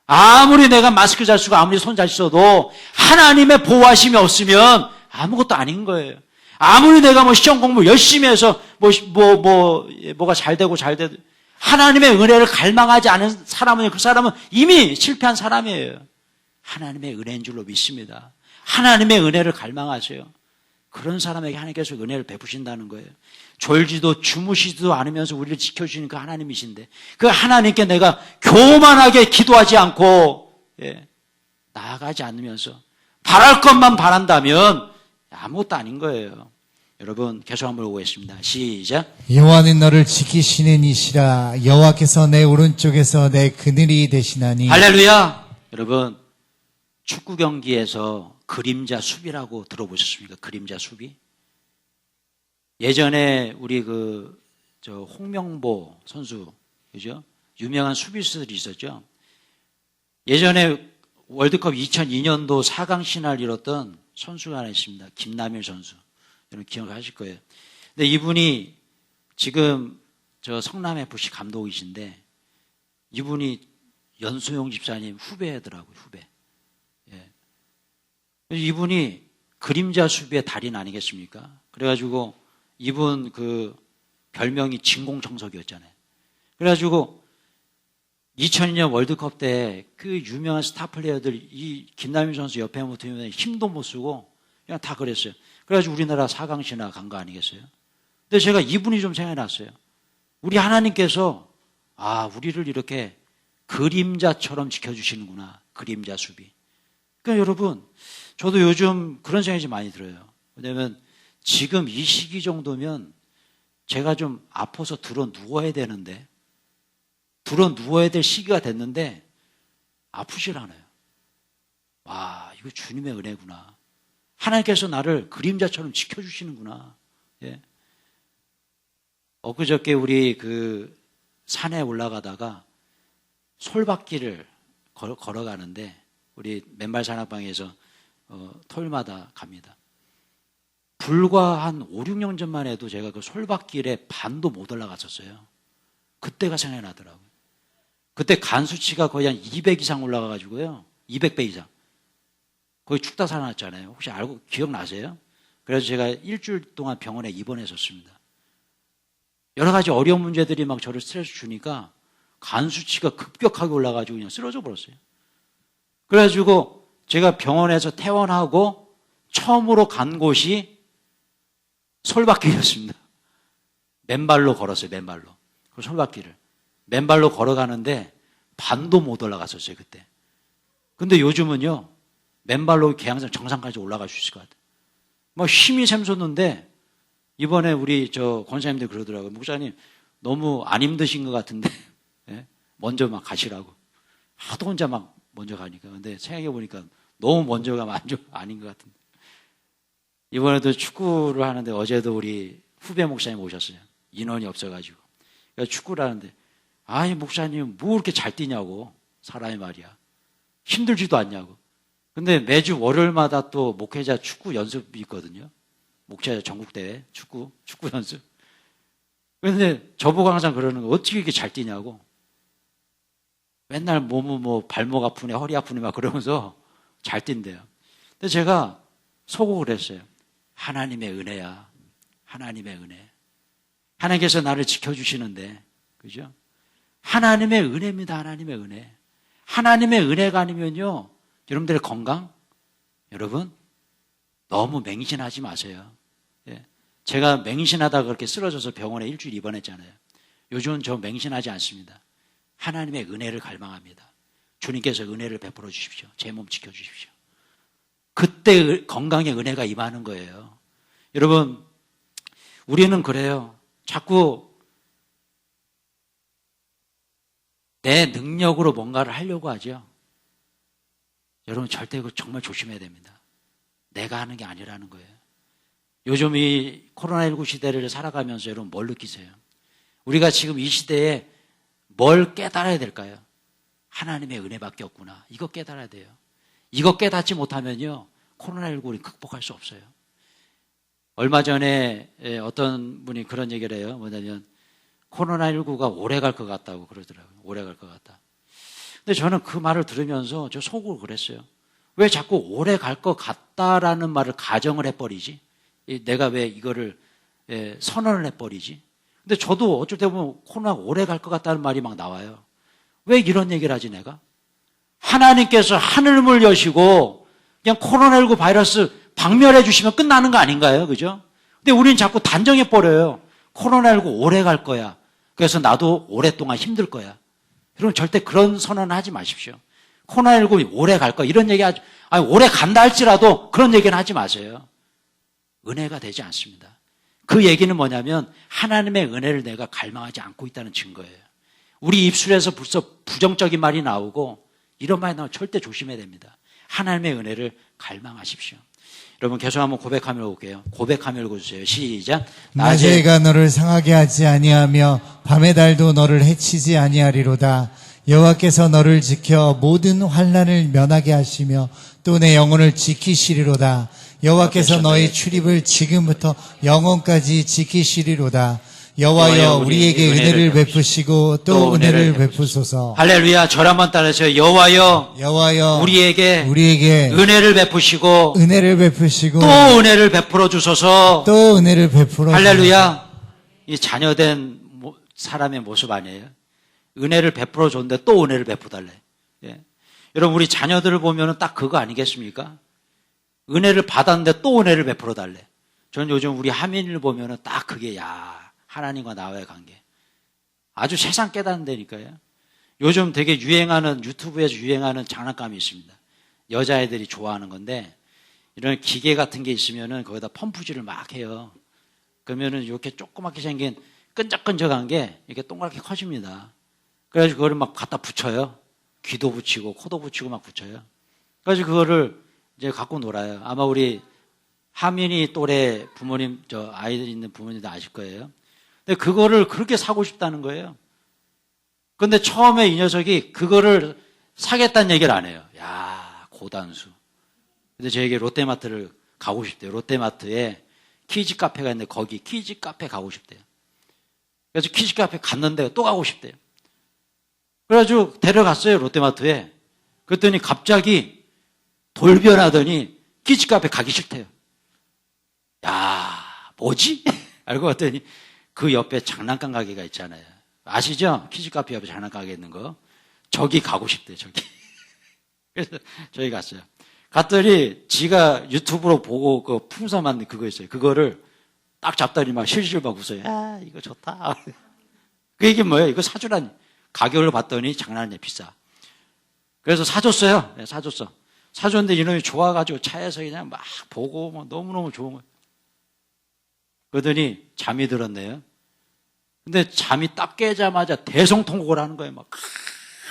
아무리 내가 마스크 잘 쓰고 아무리 손 잘 써도 하나님의 보호하심이 없으면 아무것도 아닌 거예요. 아무리 내가 시험 공부 열심히 해서 뭐가 잘 되고 하나님의 은혜를 갈망하지 않은 사람은 그 사람은 이미 실패한 사람이에요. 하나님의 은혜인 줄로 믿습니다. 하나님의 은혜를 갈망하세요. 그런 사람에게 하나님께서 은혜를 베푸신다는 거예요. 졸지도 주무시지도 않으면서 우리를 지켜주시는 그 하나님이신데 그 하나님께 내가 교만하게 기도하지 않고 나아가지 않으면서 바랄 것만 바란다면 아무것도 아닌 거예요. 여러분 계속 한번 보겠습니다. 시작. 여호와는 너를 지키시는 이시라. 여호와께서 내 오른쪽에서 내 그늘이 되시나니. 할렐루야. 여러분, 축구 경기에서 그림자 수비라고 들어보셨습니까? 그림자 수비? 예전에 우리 홍명보 선수, 그죠? 유명한 수비수들이 있었죠. 예전에 월드컵 2002년도 4강 신화를 이뤘던 선수가 하나 있습니다. 김남일 선수. 여러분 기억하실 거예요. 근데 이분이 지금 성남FC 감독이신데 이분이 연소용 집사님 후배더라고요, 후배. 예. 이분이 그림자 수비의 달인 아니겠습니까? 그래가지고 이분 별명이 진공청소기였잖아요. 그래가지고 2002년 월드컵 때 유명한 스타 플레이어들 이 김남일 선수 옆에 붙으면 힘도 못 쓰고 그냥 다 그랬어요. 그래가지고 우리나라 4강 신화 간 거 아니겠어요? 근데 제가 이분이 좀 생각이 났어요. 우리 하나님께서 우리를 이렇게 그림자처럼 지켜주시는구나. 그림자 수비. 그러니까 여러분, 저도 요즘 그런 생각이 좀 많이 들어요. 왜냐하면 지금 이 시기 정도면 제가 좀 아파서 들어 누워야 되는데, 들어 누워야 될 시기가 됐는데 아프질 않아요. 와, 이거 주님의 은혜구나. 하나님께서 나를 그림자처럼 지켜주시는구나. 예. 엊그저께 우리 산에 올라가다가 솔밭길을 걸어가는데 우리 맨발 산악방에서 토요일마다 갑니다. 불과 한 5, 6년 전만 해도 제가 그 솔밭길에 반도 못 올라갔었어요. 그때가 생각이 나더라고요. 그때 간 수치가 거의 한 200 이상 올라가가지고요. 200배 이상. 거의 죽다 살아났잖아요. 혹시 기억나세요? 그래서 제가 일주일 동안 병원에 입원했었습니다. 여러 가지 어려운 문제들이 막 저를 스트레스 주니까 간 수치가 급격하게 올라가지고 그냥 쓰러져 버렸어요. 그래가지고 제가 병원에서 퇴원하고 처음으로 간 곳이 솔밭길이었습니다. 맨발로 걸었어요, 맨발로. 그 솔밭길을. 맨발로 걸어가는데 반도 못 올라갔었어요, 그때. 근데 요즘은요, 맨발로 계양산 정상까지 올라갈 수 있을 것 같아요. 막 힘이 샘솟는데 이번에 우리 권사님들 그러더라고요. 목사님, 너무 안 힘드신 것 같은데, 예? 먼저 막 가시라고. 하도 혼자 막 먼저 가니까. 근데 생각해보니까 너무 먼저 가면 아닌 것 같은데. 이번에도 축구를 하는데 어제도 우리 후배 목사님 오셨어요. 인원이 없어가지고. 그러니까 축구를 하는데, 아니, 목사님, 뭐 이렇게 잘 뛰냐고. 사람이 말이야. 힘들지도 않냐고. 근데 매주 월요일마다 또 목회자 축구 연습이 있거든요. 목회자 전국대회 축구 연습. 그런데 저보고 항상 그러는 거, 어떻게 이렇게 잘 뛰냐고. 맨날 몸은 발목 아프네, 허리 아프네 막 그러면서 잘 뛴대요. 근데 제가 속으로 그랬어요. 하나님의 은혜야. 하나님의 은혜. 하나님께서 나를 지켜주시는데, 그죠? 하나님의 은혜입니다. 하나님의 은혜. 하나님의 은혜가 아니면요, 여러분들의 건강, 여러분, 너무 맹신하지 마세요. 예. 제가 맹신하다가 그렇게 쓰러져서 병원에 일주일 입원했잖아요. 요즘은 저 맹신하지 않습니다. 하나님의 은혜를 갈망합니다. 주님께서 은혜를 베풀어 주십시오. 제 몸 지켜주십시오. 그때 건강의 은혜가 임하는 거예요. 여러분, 우리는 그래요. 자꾸 내 능력으로 뭔가를 하려고 하죠. 여러분, 절대 그거 정말 조심해야 됩니다. 내가 하는 게 아니라는 거예요. 요즘 이 코로나19 시대를 살아가면서 여러분 뭘 느끼세요? 우리가 지금 이 시대에 뭘 깨달아야 될까요? 하나님의 은혜밖에 없구나. 이거 깨달아야 돼요. 이거 깨닫지 못하면요, 코로나19를 극복할 수 없어요. 얼마 전에 어떤 분이 그런 얘기를 해요. 뭐냐면 코로나19가 오래 갈 것 같다고 그러더라고요. 오래 갈 것 같다. 근데 저는 그 말을 들으면서 저 속으로 그랬어요. 왜 자꾸 오래 갈 것 같다라는 말을 가정을 해버리지? 내가 왜 이거를 선언을 해버리지? 근데 저도 어쩔 때 보면 코로나가 오래 갈 것 같다는 말이 막 나와요. 왜 이런 얘기를 하지 내가? 하나님께서 하늘문을 여시고 그냥 코로나19 바이러스 박멸해 주시면 끝나는 거 아닌가요? 그죠? 근데 우리는 자꾸 단정해버려요. 코로나19 오래 갈 거야. 그래서 나도 오랫동안 힘들 거야. 여러분 절대 그런 선언을 하지 마십시오. 코로나19 오래 갈 거야. 이런 얘기 하지, 오래 간다 할지라도 그런 얘기는 하지 마세요. 은혜가 되지 않습니다. 그 얘기는 뭐냐면 하나님의 은혜를 내가 갈망하지 않고 있다는 증거예요. 우리 입술에서 벌써 부정적인 말이 나오고 이런 말이 나오면 절대 조심해야 됩니다. 하나님의 은혜를 갈망하십시오. 여러분 계속 한번 고백하며 볼게요. 고백하며 읽어주세요. 시작. 낮에 해가 너를 상하게 하지 아니하며 밤의 달도 너를 해치지 아니하리로다. 여호와께서 너를 지켜 모든 환난을 면하게 하시며 또 내 영혼을 지키시리로다. 여호와께서 너의 출입을 지금부터 영원까지 지키시리로다. 여호와여 우리에게 은혜를 베푸시고 또 은혜를 베푸소서. 할렐루야. 저를 한번 따라하세요. 여호와여 우리에게 은혜를 베푸시고 은혜를 베푸시고 또 은혜를 베풀어 주소서. 또 은혜를 베풀어 할렐루야. 이 자녀된 사람의 모습 아니에요? 은혜를 베풀어 줬는데 또 은혜를 베푸달래. 예. 여러분 우리 자녀들을 보면 딱 그거 아니겠습니까? 은혜를 받았는데 또 은혜를 베풀어 달래. 저는 요즘 우리 하민이를 보면 딱 그게 하나님과 나와의 관계. 아주 세상 깨닫는다니까요. 요즘 되게 유행하는, 유튜브에서 유행하는 장난감이 있습니다. 여자애들이 좋아하는 건데, 이런 기계 같은 게 있으면은 거기다 펌프질을 막 해요. 그러면은 이렇게 조그맣게 생긴 끈적끈적한 게 이렇게 동그랗게 커집니다. 그래가지고 그거를 막 갖다 붙여요. 귀도 붙이고, 코도 붙이고 막 붙여요. 그래가지고 그거를 이제 갖고 놀아요. 아마 우리 하민이 또래 부모님, 아이들 있는 부모님도 아실 거예요. 근데 그거를 그렇게 사고 싶다는 거예요. 근데 처음에 이 녀석이 그거를 사겠다는 얘기를 안 해요. 야, 고단수. 근데 저에게 롯데마트를 가고 싶대요. 롯데마트에 키즈 카페가 있는데 거기 키즈 카페 가고 싶대요. 그래서 키즈 카페 갔는데 또 가고 싶대요. 그래가지고 데려갔어요. 롯데마트에. 그랬더니 갑자기 돌변하더니 키즈 카페 가기 싫대요. 야, 뭐지? 알고 봤더니 그 옆에 장난감 가게가 있잖아요. 아시죠? 키즈 카페 옆에 장난감 가게 있는 거. 저기 가고 싶대요, 저기. 그래서 저기 갔어요. 갔더니 지가 유튜브로 보고 그 풍선 만든 그거 있어요. 그거를 딱 잡더니 막 실실 막 웃어요. 야, 이거 좋다. 그 얘기 뭐예요? 이거 사주라니. 가격을 봤더니 장난 아니야, 비싸. 그래서 사줬어요. 네, 사줬어. 사줬는데 이놈이 좋아가지고 차에서 그냥 막 보고 뭐 너무너무 좋은 거예요. 그러더니 잠이 들었네요. 근데 잠이 딱 깨자마자 대성통곡을 하는 거예요. 막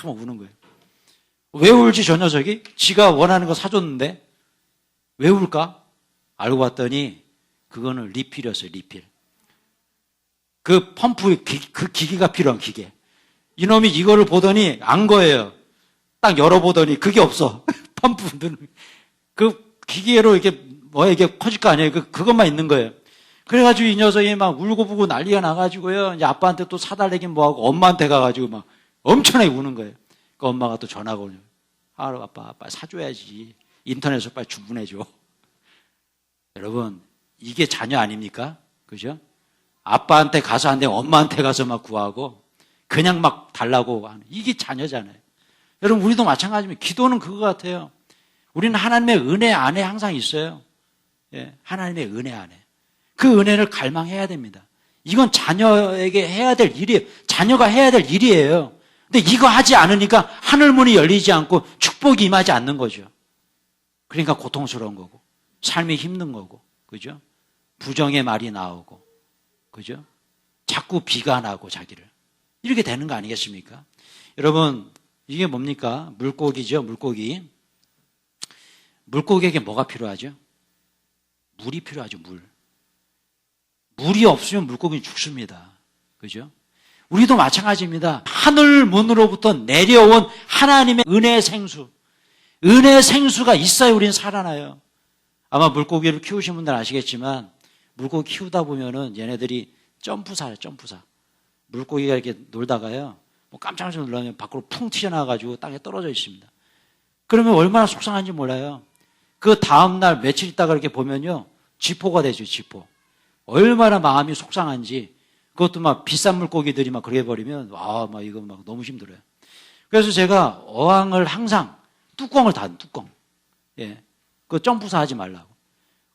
우는 거예요. 왜 울지 저 녀석이? 지가 원하는 거 사줬는데 왜 울까? 알고 봤더니 그거는 리필이었어요. 리필. 그 펌프 그 기계가 필요한 기계. 이놈이 이거를 보더니 안 거예요. 딱 열어보더니 그게 없어. 펌프는 그 기계로 이게 커질 거 아니에요. 그것만 있는 거예요. 그래가지고 이 녀석이 막 울고불고 난리가 나가지고요. 이제 아빠한테 또 사달래긴 뭐하고 엄마한테 가가지고 막 엄청나게 우는 거예요. 그 엄마가 또 전화가 오냐. 아빠 사줘야지. 인터넷으로 빨리 주문해줘. 여러분, 이게 자녀 아닙니까? 그죠? 아빠한테 가서 안 되면 엄마한테 가서 막 구하고 그냥 막 달라고 하는. 이게 자녀잖아요. 여러분, 우리도 마찬가지입니다. 기도는 그거 같아요. 우리는 하나님의 은혜 안에 항상 있어요. 예, 하나님의 은혜 안에. 그 은혜를 갈망해야 됩니다. 이건 자녀에게 해야 될 일이에요. 자녀가 해야 될 일이에요. 근데 이거 하지 않으니까 하늘문이 열리지 않고 축복이 임하지 않는 거죠. 그러니까 고통스러운 거고, 삶이 힘든 거고, 그죠? 부정의 말이 나오고, 그죠? 자꾸 비관하고 자기를. 이렇게 되는 거 아니겠습니까? 여러분, 이게 뭡니까? 물고기죠, 물고기. 물고기에게 뭐가 필요하죠? 물이 필요하죠, 물. 물이 없으면 물고기는 죽습니다. 그죠? 우리도 마찬가지입니다. 하늘 문으로부터 내려온 하나님의 은혜의 생수. 은혜의 생수가 있어야 우리는 살아나요. 아마 물고기를 키우신 분들 아시겠지만 물고기 키우다 보면은 얘네들이 점프사예요, 점프사. 물고기가 이렇게 놀다가요. 뭐 깜짝 놀라면 밖으로 풍 튀어나와가지고 땅에 떨어져 있습니다. 그러면 얼마나 속상한지 몰라요. 그 다음날 며칠 있다가 이렇게 보면요. 쥐포가 되죠, 쥐포. 얼마나 마음이 속상한지. 그것도 막 비싼 물고기들이 막 그래 버리면, 막 이거 막 너무 힘들어요. 그래서 제가 어항을 항상 뚜껑을 닫은 뚜껑. 예. 그 점프사 하지 말라고.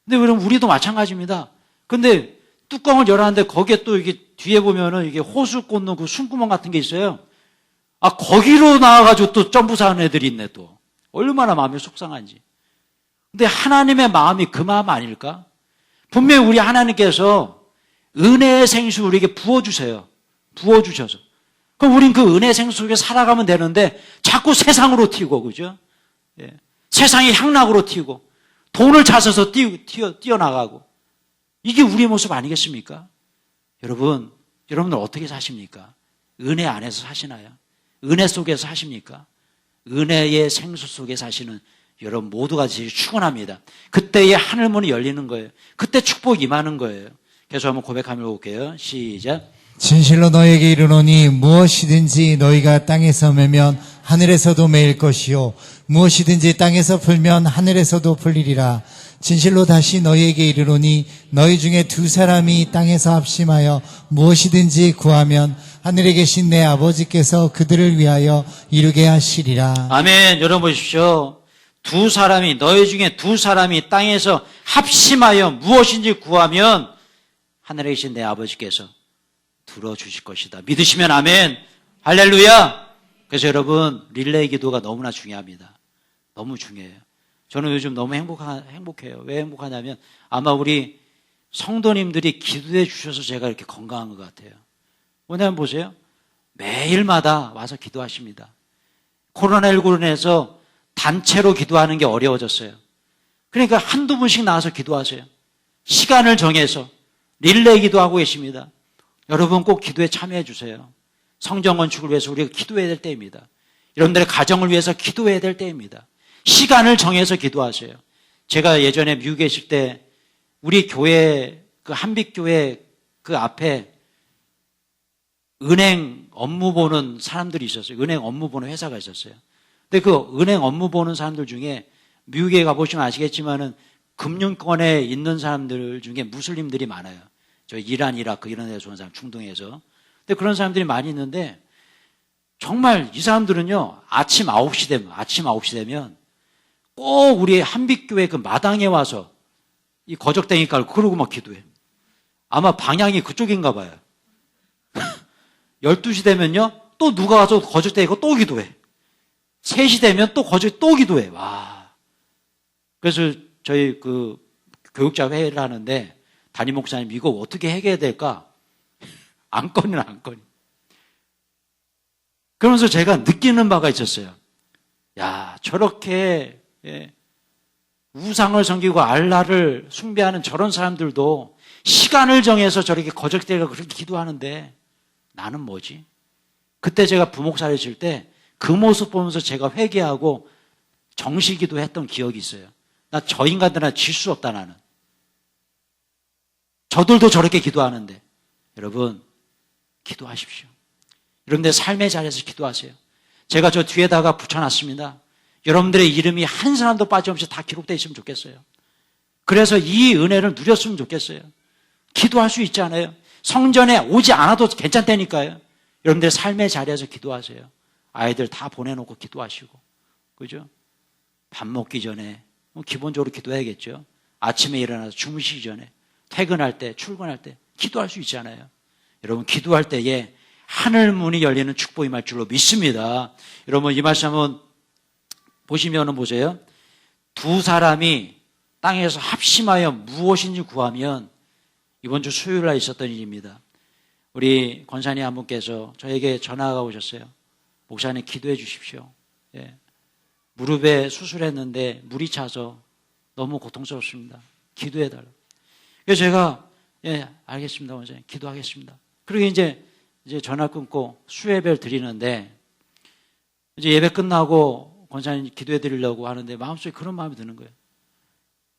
근데 그럼 우리도 마찬가지입니다. 근데 뚜껑을 열었는데 거기에 또 이게 뒤에 보면은 이게 호수 꽂는 그 숨구멍 같은 게 있어요. 거기로 나와가지고 또 점프사 하는 애들이 있네 또. 얼마나 마음이 속상한지. 근데 하나님의 마음이 그 마음 아닐까? 분명히 우리 하나님께서 은혜의 생수 우리에게 부어주세요. 부어주셔서. 그럼 우린 그 은혜 생수 속에 살아가면 되는데 자꾸 세상으로 튀고, 그죠? 예. 세상이 향락으로 튀고 돈을 찾아서 뛰어나가고 이게 우리의 모습 아니겠습니까? 여러분들 어떻게 사십니까? 은혜 안에서 사시나요? 은혜 속에서 사십니까? 은혜의 생수 속에 사시는 여러분 모두가 축원합니다. 그때의 하늘문이 열리는 거예요. 그때 축복이 임하는 거예요. 계속 한번 고백하며 볼게요. 시작. 진실로 너에게 이르노니 무엇이든지 너희가 땅에서 매면 하늘에서도 매일 것이요 무엇이든지 땅에서 풀면 하늘에서도 풀리리라. 진실로 다시 너희에게 이르노니 너희 중에 두 사람이 땅에서 합심하여 무엇이든지 구하면 하늘에 계신 내 아버지께서 그들을 위하여 이루게 하시리라. 아멘. 여러분 보십시오. 너희 중에 두 사람이 땅에서 합심하여 무엇인지 구하면 하늘에 계신 내 아버지께서 들어주실 것이다. 믿으시면 아멘. 할렐루야. 그래서 여러분 릴레이 기도가 너무나 중요합니다. 너무 중요해요. 저는 요즘 너무 행복해요. 왜 행복하냐면 아마 우리 성도님들이 기도해 주셔서 제가 이렇게 건강한 것 같아요. 뭐냐면 보세요. 매일마다 와서 기도하십니다. 코로나19로 인해서 단체로 기도하는 게 어려워졌어요. 그러니까 한두 분씩 나와서 기도하세요. 시간을 정해서 릴레이 기도하고 계십니다. 여러분 꼭 기도에 참여해 주세요. 성전 건축을 위해서 우리가 기도해야 될 때입니다. 여러분들의 가정을 위해서 기도해야 될 때입니다. 시간을 정해서 기도하세요. 제가 예전에 미국에 있을 때 우리 교회 그 한빛교회 그 앞에 은행 업무 보는 사람들이 있었어요. 은행 업무 보는 회사가 있었어요. 근데 그 은행 업무 보는 사람들 중에 미국에 가보시면 아시겠지만은 금융권에 있는 사람들 중에 무슬림들이 많아요. 저 이란, 이라크 이런 데서 온 사람, 중동에서. 근데 그런 사람들이 많이 있는데 정말 이 사람들은요, 아침 9시 되면 꼭 우리 한빛교회 그 마당에 와서 이 거적대기 깔고 그러고 막 기도해. 아마 방향이 그쪽인가 봐요. 12시 되면요, 또 누가 와서 거적대기 깔고 또 기도해. 3시 되면 또 거적대기 또 기도해. 와. 그래서 저희 그 교육자 회의를 하는데 담임 목사님 이거 어떻게 해결해야 될까? 안건이나 안건이. 그러면서 제가 느끼는 바가 있었어요. 야, 저렇게 우상을 섬기고 알라를 숭배하는 저런 사람들도 시간을 정해서 저렇게 거적대가 그렇게 기도하는데 나는 뭐지? 그때 제가 부목사를 칠 때 그 모습 보면서 제가 회개하고 정시기도 했던 기억이 있어요. 나 저 인간들한테 질 수 없다 나는. 저들도 저렇게 기도하는데 여러분 기도하십시오. 여러분들 삶의 자리에서 기도하세요. 제가 저 뒤에다가 붙여놨습니다. 여러분들의 이름이 한 사람도 빠짐없이 다 기록되어 있으면 좋겠어요. 그래서 이 은혜를 누렸으면 좋겠어요. 기도할 수 있잖아요. 성전에 오지 않아도 괜찮다니까요. 여러분들 삶의 자리에서 기도하세요. 아이들 다 보내놓고 기도하시고, 그죠? 밥 먹기 전에 기본적으로 기도해야겠죠. 아침에 일어나서 주무시기 전에, 퇴근할 때, 출근할 때 기도할 수 있잖아요. 여러분 기도할 때에 하늘 문이 열리는 축복이 임할 줄로 믿습니다. 여러분 이 말씀 한번 보시면은 보세요. 두 사람이 땅에서 합심하여 무엇인지 구하면 이번 주 수요일 날 있었던 일입니다. 우리 권사님 한 분께서 저에게 전화가 오셨어요. 목사님 기도해 주십시오. 예. 무릎에 수술했는데 물이 차서 너무 고통스럽습니다. 기도해 달라고. 그래서 제가 예, 알겠습니다. 원장님 기도하겠습니다. 그리고 이제 전화 끊고 수예배를 드리는데 이제 예배 끝나고 권사님 기도해 드리려고 하는데 마음속에 그런 마음이 드는 거예요.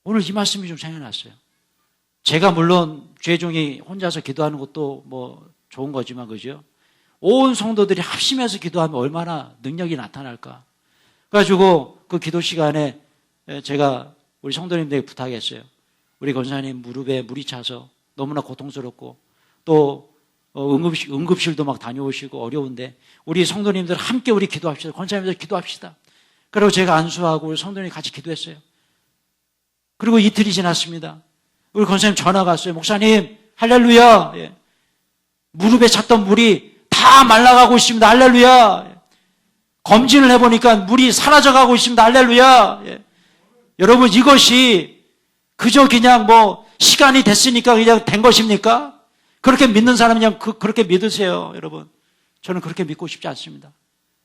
오늘 이 말씀이 좀 생각났어요. 제가 물론 죄종이 혼자서 기도하는 것도 뭐 좋은 거지만 그죠? 온 성도들이 합심해서 기도하면 얼마나 능력이 나타날까. 그래가지고 그 기도 시간에 제가 우리 성도님들에게 부탁했어요. 우리 권사님 무릎에 물이 차서 너무나 고통스럽고 또 응급실도 막 다녀오시고 어려운데 우리 성도님들 함께 우리 기도합시다. 권사님들 기도합시다. 그리고 제가 안수하고 우리 성도님이 같이 기도했어요. 그리고 이틀이 지났습니다. 우리 권사님 전화가 왔어요. 목사님 할렐루야. 예. 무릎에 찼던 물이 다 말라가고 있습니다. 할렐루야. 검진을 해보니까 물이 사라져가고 있습니다. 할렐루야. 예. 여러분 이것이 그저 그냥 뭐 시간이 됐으니까 그냥 된 것입니까? 그렇게 믿는 사람은 그냥 그렇게 믿으세요. 여러분 저는 그렇게 믿고 싶지 않습니다.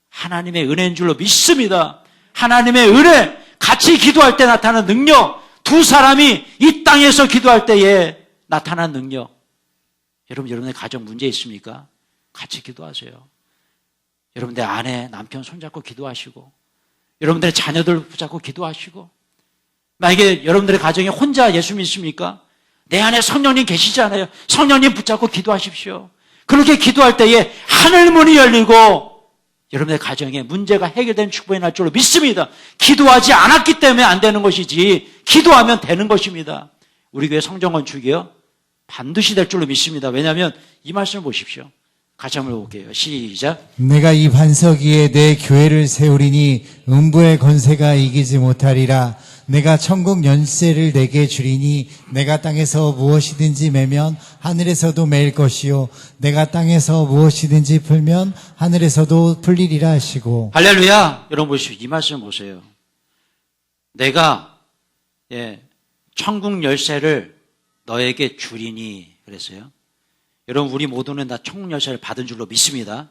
하나님의 은혜인 줄로 믿습니다. 하나님의 은혜, 같이 기도할 때 나타나는 능력, 두 사람이 이 땅에서 기도할 때에 나타난 능력. 여러분의 가정 문제 있습니까? 같이 기도하세요. 여러분들 아내, 남편 손잡고 기도하시고, 여러분들의 자녀들 붙잡고 기도하시고, 만약에 여러분들의 가정에 혼자 예수 믿습니까? 내 안에 성령님 계시잖아요. 성령님 붙잡고 기도하십시오. 그렇게 기도할 때에 하늘 문이 열리고 여러분의 가정에 문제가 해결된 축복이 날 줄로 믿습니다. 기도하지 않았기 때문에 안 되는 것이지 기도하면 되는 것입니다. 우리 교회 성전 건축이요, 반드시 될 줄로 믿습니다. 왜냐하면 이 말씀을 보십시오. 같이 한번 볼게요. 시작. 내가 이 반석 위에 내 교회를 세우리니 음부의 권세가 이기지 못하리라. 내가 천국 열쇠를 내게 주리니 내가 땅에서 무엇이든지 매면 하늘에서도 매일 것이요 내가 땅에서 무엇이든지 풀면 하늘에서도 풀리리라 하시고. 할렐루야. 여러분 보십시오. 이 말씀 보세요. 내가 천국 열쇠를 너에게 주리니 그랬어요. 여러분 우리 모두는 다 천국 열쇠를 받은 줄로 믿습니다.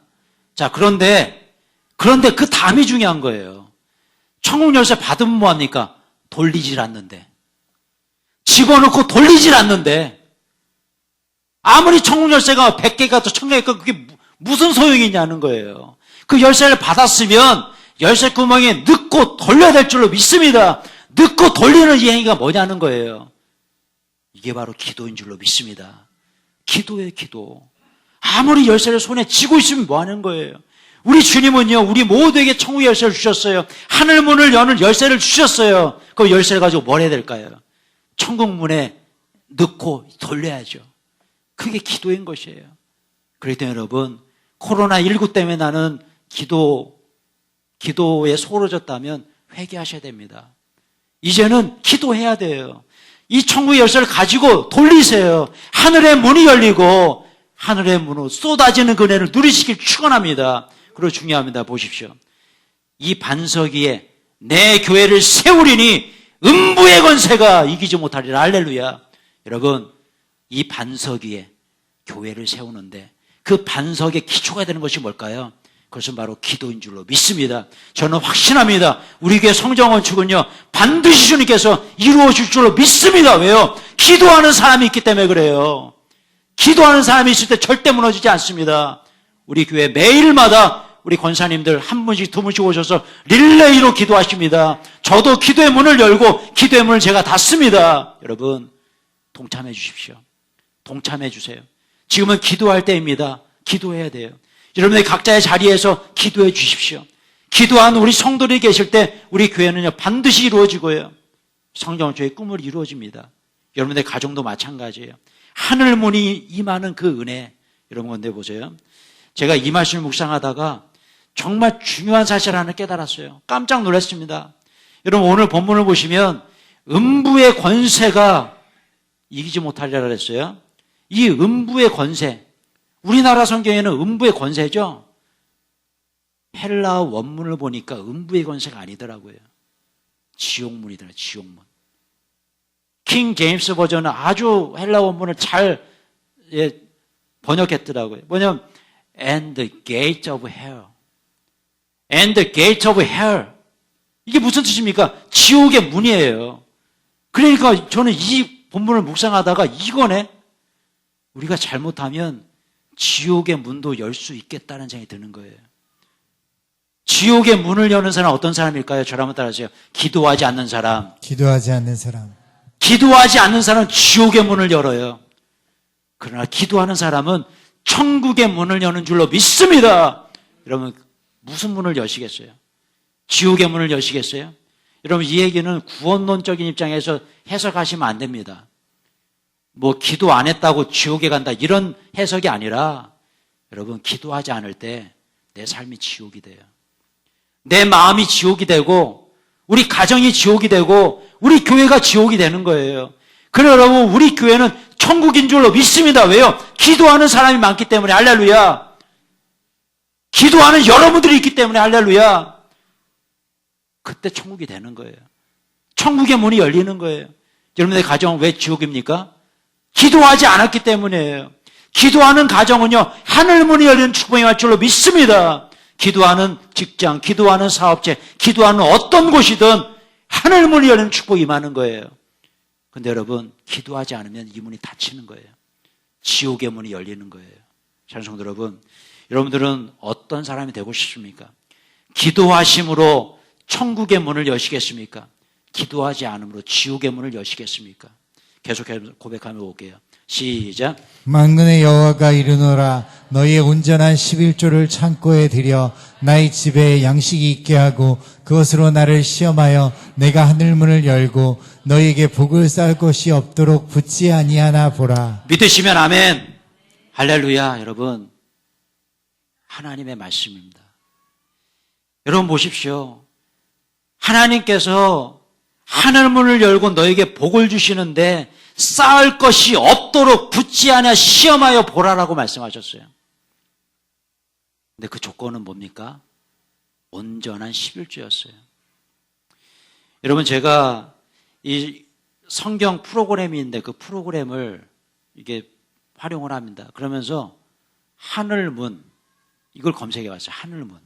자, 그런데 그 다음이 중요한 거예요. 천국 열쇠 받으면 뭐합니까? 돌리질 않는데, 집어넣고 돌리질 않는데, 아무리 천국 열쇠가 100개가 또 1000개가 그게 무슨 소용이 있냐는 거예요. 그 열쇠를 받았으면 열쇠 구멍에 넣고 돌려야 될 줄로 믿습니다. 넣고 돌리는 이 행위가 뭐냐는 거예요. 이게 바로 기도인 줄로 믿습니다. 기도예요, 기도. 아무리 열쇠를 손에 쥐고 있으면 뭐 하는 거예요? 우리 주님은요, 우리 모두에게 천국의 열쇠를 주셨어요. 하늘 문을 여는 열쇠를 주셨어요. 그 열쇠를 가지고 뭘 해야 될까요? 천국 문에 넣고 돌려야죠. 그게 기도인 것이에요. 그렇기 때문에 여러분, 코로나19 때문에 나는 기도에 소홀해졌다면 회개하셔야 됩니다. 이제는 기도해야 돼요. 이 천국의 열쇠를 가지고 돌리세요. 하늘의 문이 열리고 하늘의 문으로 쏟아지는 은혜를 누리시길 축원합니다. 그리고 중요합니다. 보십시오. 이 반석 위에 내 교회를 세우리니 음부의 권세가 이기지 못하리라. 할렐루야. 여러분, 이 반석 위에 교회를 세우는데 그 반석의 기초가 되는 것이 뭘까요? 그것은 바로 기도인 줄로 믿습니다. 저는 확신합니다. 우리 교회 성전 건축은요, 반드시 주님께서 이루어질 줄로 믿습니다. 왜요? 기도하는 사람이 있기 때문에 그래요. 기도하는 사람이 있을 때 절대 무너지지 않습니다. 우리 교회 매일마다 우리 권사님들 한 분씩 두 분씩 오셔서 릴레이로 기도하십니다. 저도 기도의 문을 열고 기도의 문을 제가 닫습니다. 여러분, 동참해 주십시오. 동참해 주세요. 지금은 기도할 때입니다. 기도해야 돼요. 여러분의 각자의 자리에서 기도해 주십시오. 기도하는 우리 성도들이 계실 때 우리 교회는요, 반드시 이루어지고요, 성경주의 꿈을 이루어집니다. 여러분의 가정도 마찬가지예요. 하늘 문이 임하는 그 은혜, 여러분 건데 보세요. 제가 이 말씀을 묵상하다가 정말 중요한 사실 하나 깨달았어요. 깜짝 놀랐습니다. 여러분 오늘 본문을 보시면 음부의 권세가 이기지 못하리라 그랬어요. 이 음부의 권세, 우리나라 성경에는 음부의 권세죠. 헬라어 원문을 보니까 음부의 권세가 아니더라고요. 지옥문이더라고요. 지옥문. 킹 제임스 버전은 아주 헬라어 원문을 잘 번역했더라고요. 뭐냐면 and the gate of hell. and the gate of hell. 이게 무슨 뜻입니까? 지옥의 문이에요. 그러니까 저는 이 본문을 묵상하다가 이거네. 우리가 잘못하면 지옥의 문도 열 수 있겠다는 생각이 드는 거예요. 지옥의 문을 여는 사람은 어떤 사람일까요? 저를 한번 따라하세요. 기도하지 않는 사람. 기도하지 않는 사람. 기도하지 않는 사람은 지옥의 문을 열어요. 그러나 기도하는 사람은 천국의 문을 여는 줄로 믿습니다. 여러분, 무슨 문을 여시겠어요? 지옥의 문을 여시겠어요? 여러분, 이 얘기는 구원론적인 입장에서 해석하시면 안 됩니다. 뭐 기도 안 했다고 지옥에 간다 이런 해석이 아니라, 여러분, 기도하지 않을 때 내 삶이 지옥이 돼요. 내 마음이 지옥이 되고 우리 가정이 지옥이 되고 우리 교회가 지옥이 되는 거예요. 그래 여러분, 우리 교회는 천국인 줄로 믿습니다. 왜요? 기도하는 사람이 많기 때문에. 할렐루야. 기도하는 여러분들이 있기 때문에. 할렐루야. 그때 천국이 되는 거예요. 천국의 문이 열리는 거예요. 여러분의 가정은 왜 지옥입니까? 기도하지 않았기 때문이에요. 기도하는 가정은요, 하늘문이 열리는 축복이 갈 줄로 믿습니다. 기도하는 직장, 기도하는 사업체, 기도하는 어떤 곳이든 하늘문이 열리는 축복이 임하는 거예요. 근데 여러분, 기도하지 않으면 이 문이 닫히는 거예요. 지옥의 문이 열리는 거예요. 찬송도 여러분, 여러분들은 어떤 사람이 되고 싶습니까? 기도하심으로 천국의 문을 여시겠습니까? 기도하지 않음으로 지옥의 문을 여시겠습니까? 계속해서 고백하며 볼게요. 시작. 만군의 여호와가 이르노라 너희의 온전한 11조를 창고에 들여 나의 집에 양식이 있게 하고 그것으로 나를 시험하여 내가 하늘문을 열고 너희에게 복을 쌓을 것이 없도록 붙지 아니하나 보라. 믿으시면 아멘. 할렐루야. 여러분, 하나님의 말씀입니다. 여러분 보십시오. 하나님께서 하늘문을 열고 너에게 복을 주시는데 쌓을 것이 없도록 붙지 않아 시험하여 보라라고 말씀하셨어요. 근데 그 조건은 뭡니까? 온전한 11조였어요. 여러분, 제가 이 성경 프로그램이 있는데 그 프로그램을 이게 활용을 합니다. 그러면서 하늘문, 이걸 검색해 봤어요. 하늘문.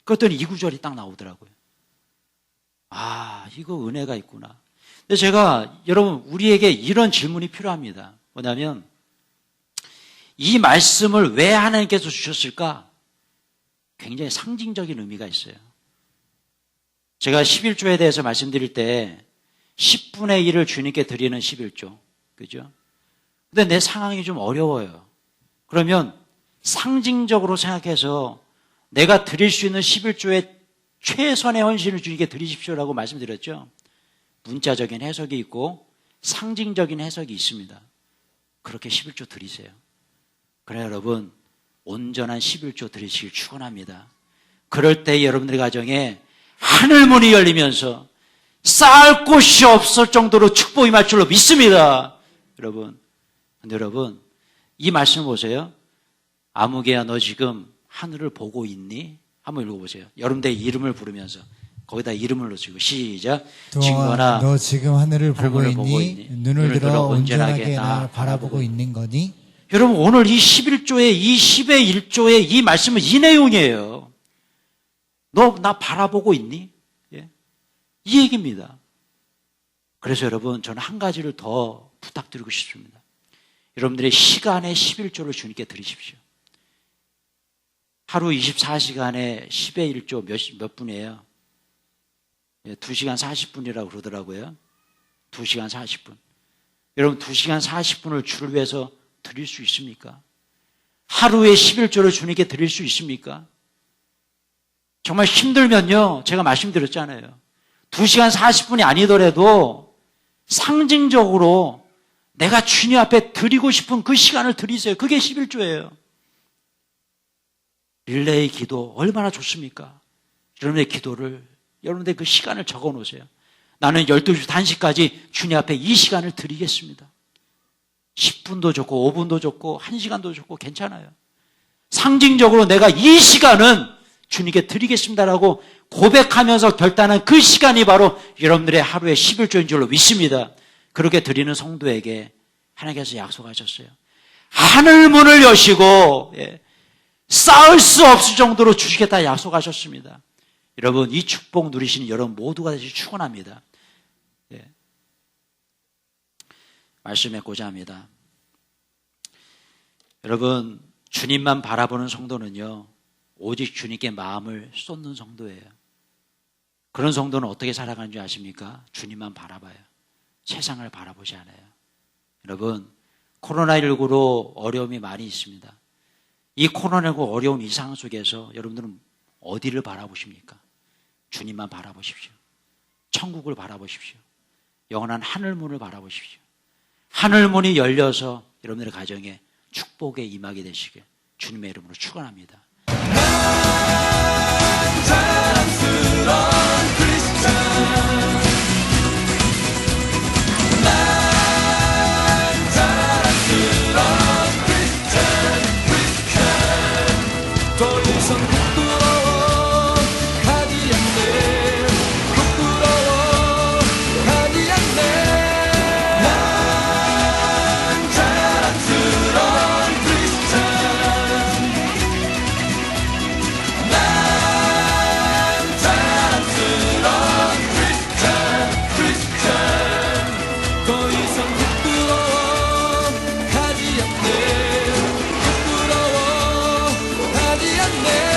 그랬더니 이 구절이 딱 나오더라고요. 아, 이거 은혜가 있구나. 근데 제가, 여러분, 우리에게 이런 질문이 필요합니다. 뭐냐면, 이 말씀을 왜 하나님께서 주셨을까? 굉장히 상징적인 의미가 있어요. 제가 11조에 대해서 말씀드릴 때 10분의 1을 주님께 드리는 11조. 그죠? 근데 내 상황이 좀 어려워요. 그러면 상징적으로 생각해서 내가 드릴 수 있는 11조의 최선의 헌신을 주님께 드리십시오라고 말씀드렸죠. 문자적인 해석이 있고 상징적인 해석이 있습니다. 그렇게 11조 드리세요. 그래 여러분, 온전한 11조 드리시길 축원합니다. 그럴 때 여러분들의 가정에 하늘문이 열리면서 쌓을 곳이 없을 정도로 축복이 임할 줄로 믿습니다. 여러분, 근데 여러분, 이 말씀 보세요. 아무개야, 너 지금 하늘을 보고 있니? 한번 읽어보세요. 여러분들의 이름을 부르면서 거기다 이름을 넣으시고 시작. 친구나, 너 지금 하늘을 보고 보고 있니? 눈을 들어 온전하게 나 바라보고 있는 거니? 여러분, 오늘 이 11조의 이 10의 1조의 이 말씀은 이 내용이에요. 너 나 바라보고 있니? 예? 이 얘기입니다. 그래서 여러분, 저는 한 가지를 더 부탁드리고 싶습니다. 여러분들의 시간의 11조를 주님께 드리십시오. 하루 24시간에 10의 1조 몇 분이에요? 2시간 40분이라고 그러더라고요. 2시간 40분. 여러분, 2시간 40분을 주를 위해서 드릴 수 있습니까? 하루에 11조를 주님께 드릴 수 있습니까? 정말 힘들면요, 제가 말씀드렸잖아요. 2시간 40분이 아니더라도 상징적으로 내가 주님 앞에 드리고 싶은 그 시간을 드리세요. 그게 11조예요. 릴레이 기도 얼마나 좋습니까? 여러분의 기도를, 여러분의 그 시간을 적어 놓으세요. 나는 12시 1시까지 주님 앞에 이 시간을 드리겠습니다. 10분도 좋고 5분도 좋고 1시간도 좋고 괜찮아요. 상징적으로 내가 이 시간은 주님께 드리겠습니다라고 고백하면서 결단한 그 시간이 바로 여러분들의 하루의 11조인 줄로 믿습니다. 그렇게 드리는 성도에게 하나님께서 약속하셨어요. 하늘문을 여시고 쌓을 수 없을 정도로 주시겠다 약속하셨습니다. 여러분, 이 축복 누리시는 여러분 모두가 다시 축원합니다. 말씀 맺고자 합니다. 여러분, 주님만 바라보는 성도는요, 오직 주님께 마음을 쏟는 성도예요. 그런 성도는 어떻게 살아가는 줄 아십니까? 주님만 바라봐요. 세상을 바라보지 않아요. 여러분, 코로나19로 어려움이 많이 있습니다. 이 코로나19 어려운 이 상황 속에서 여러분들은 어디를 바라보십니까? 주님만 바라보십시오. 천국을 바라보십시오. 영원한 하늘문을 바라보십시오. 하늘문이 열려서 여러분들의 가정에 축복에 임하게 되시길 주님의 이름으로 축원합니다. 자랑스러운 크리스찬, 난 자랑스러운 크리스찬, 더 이상 부끄러워 하지 않네, 부끄러워 하지 않네. 난 자랑스러운 크리스찬. 내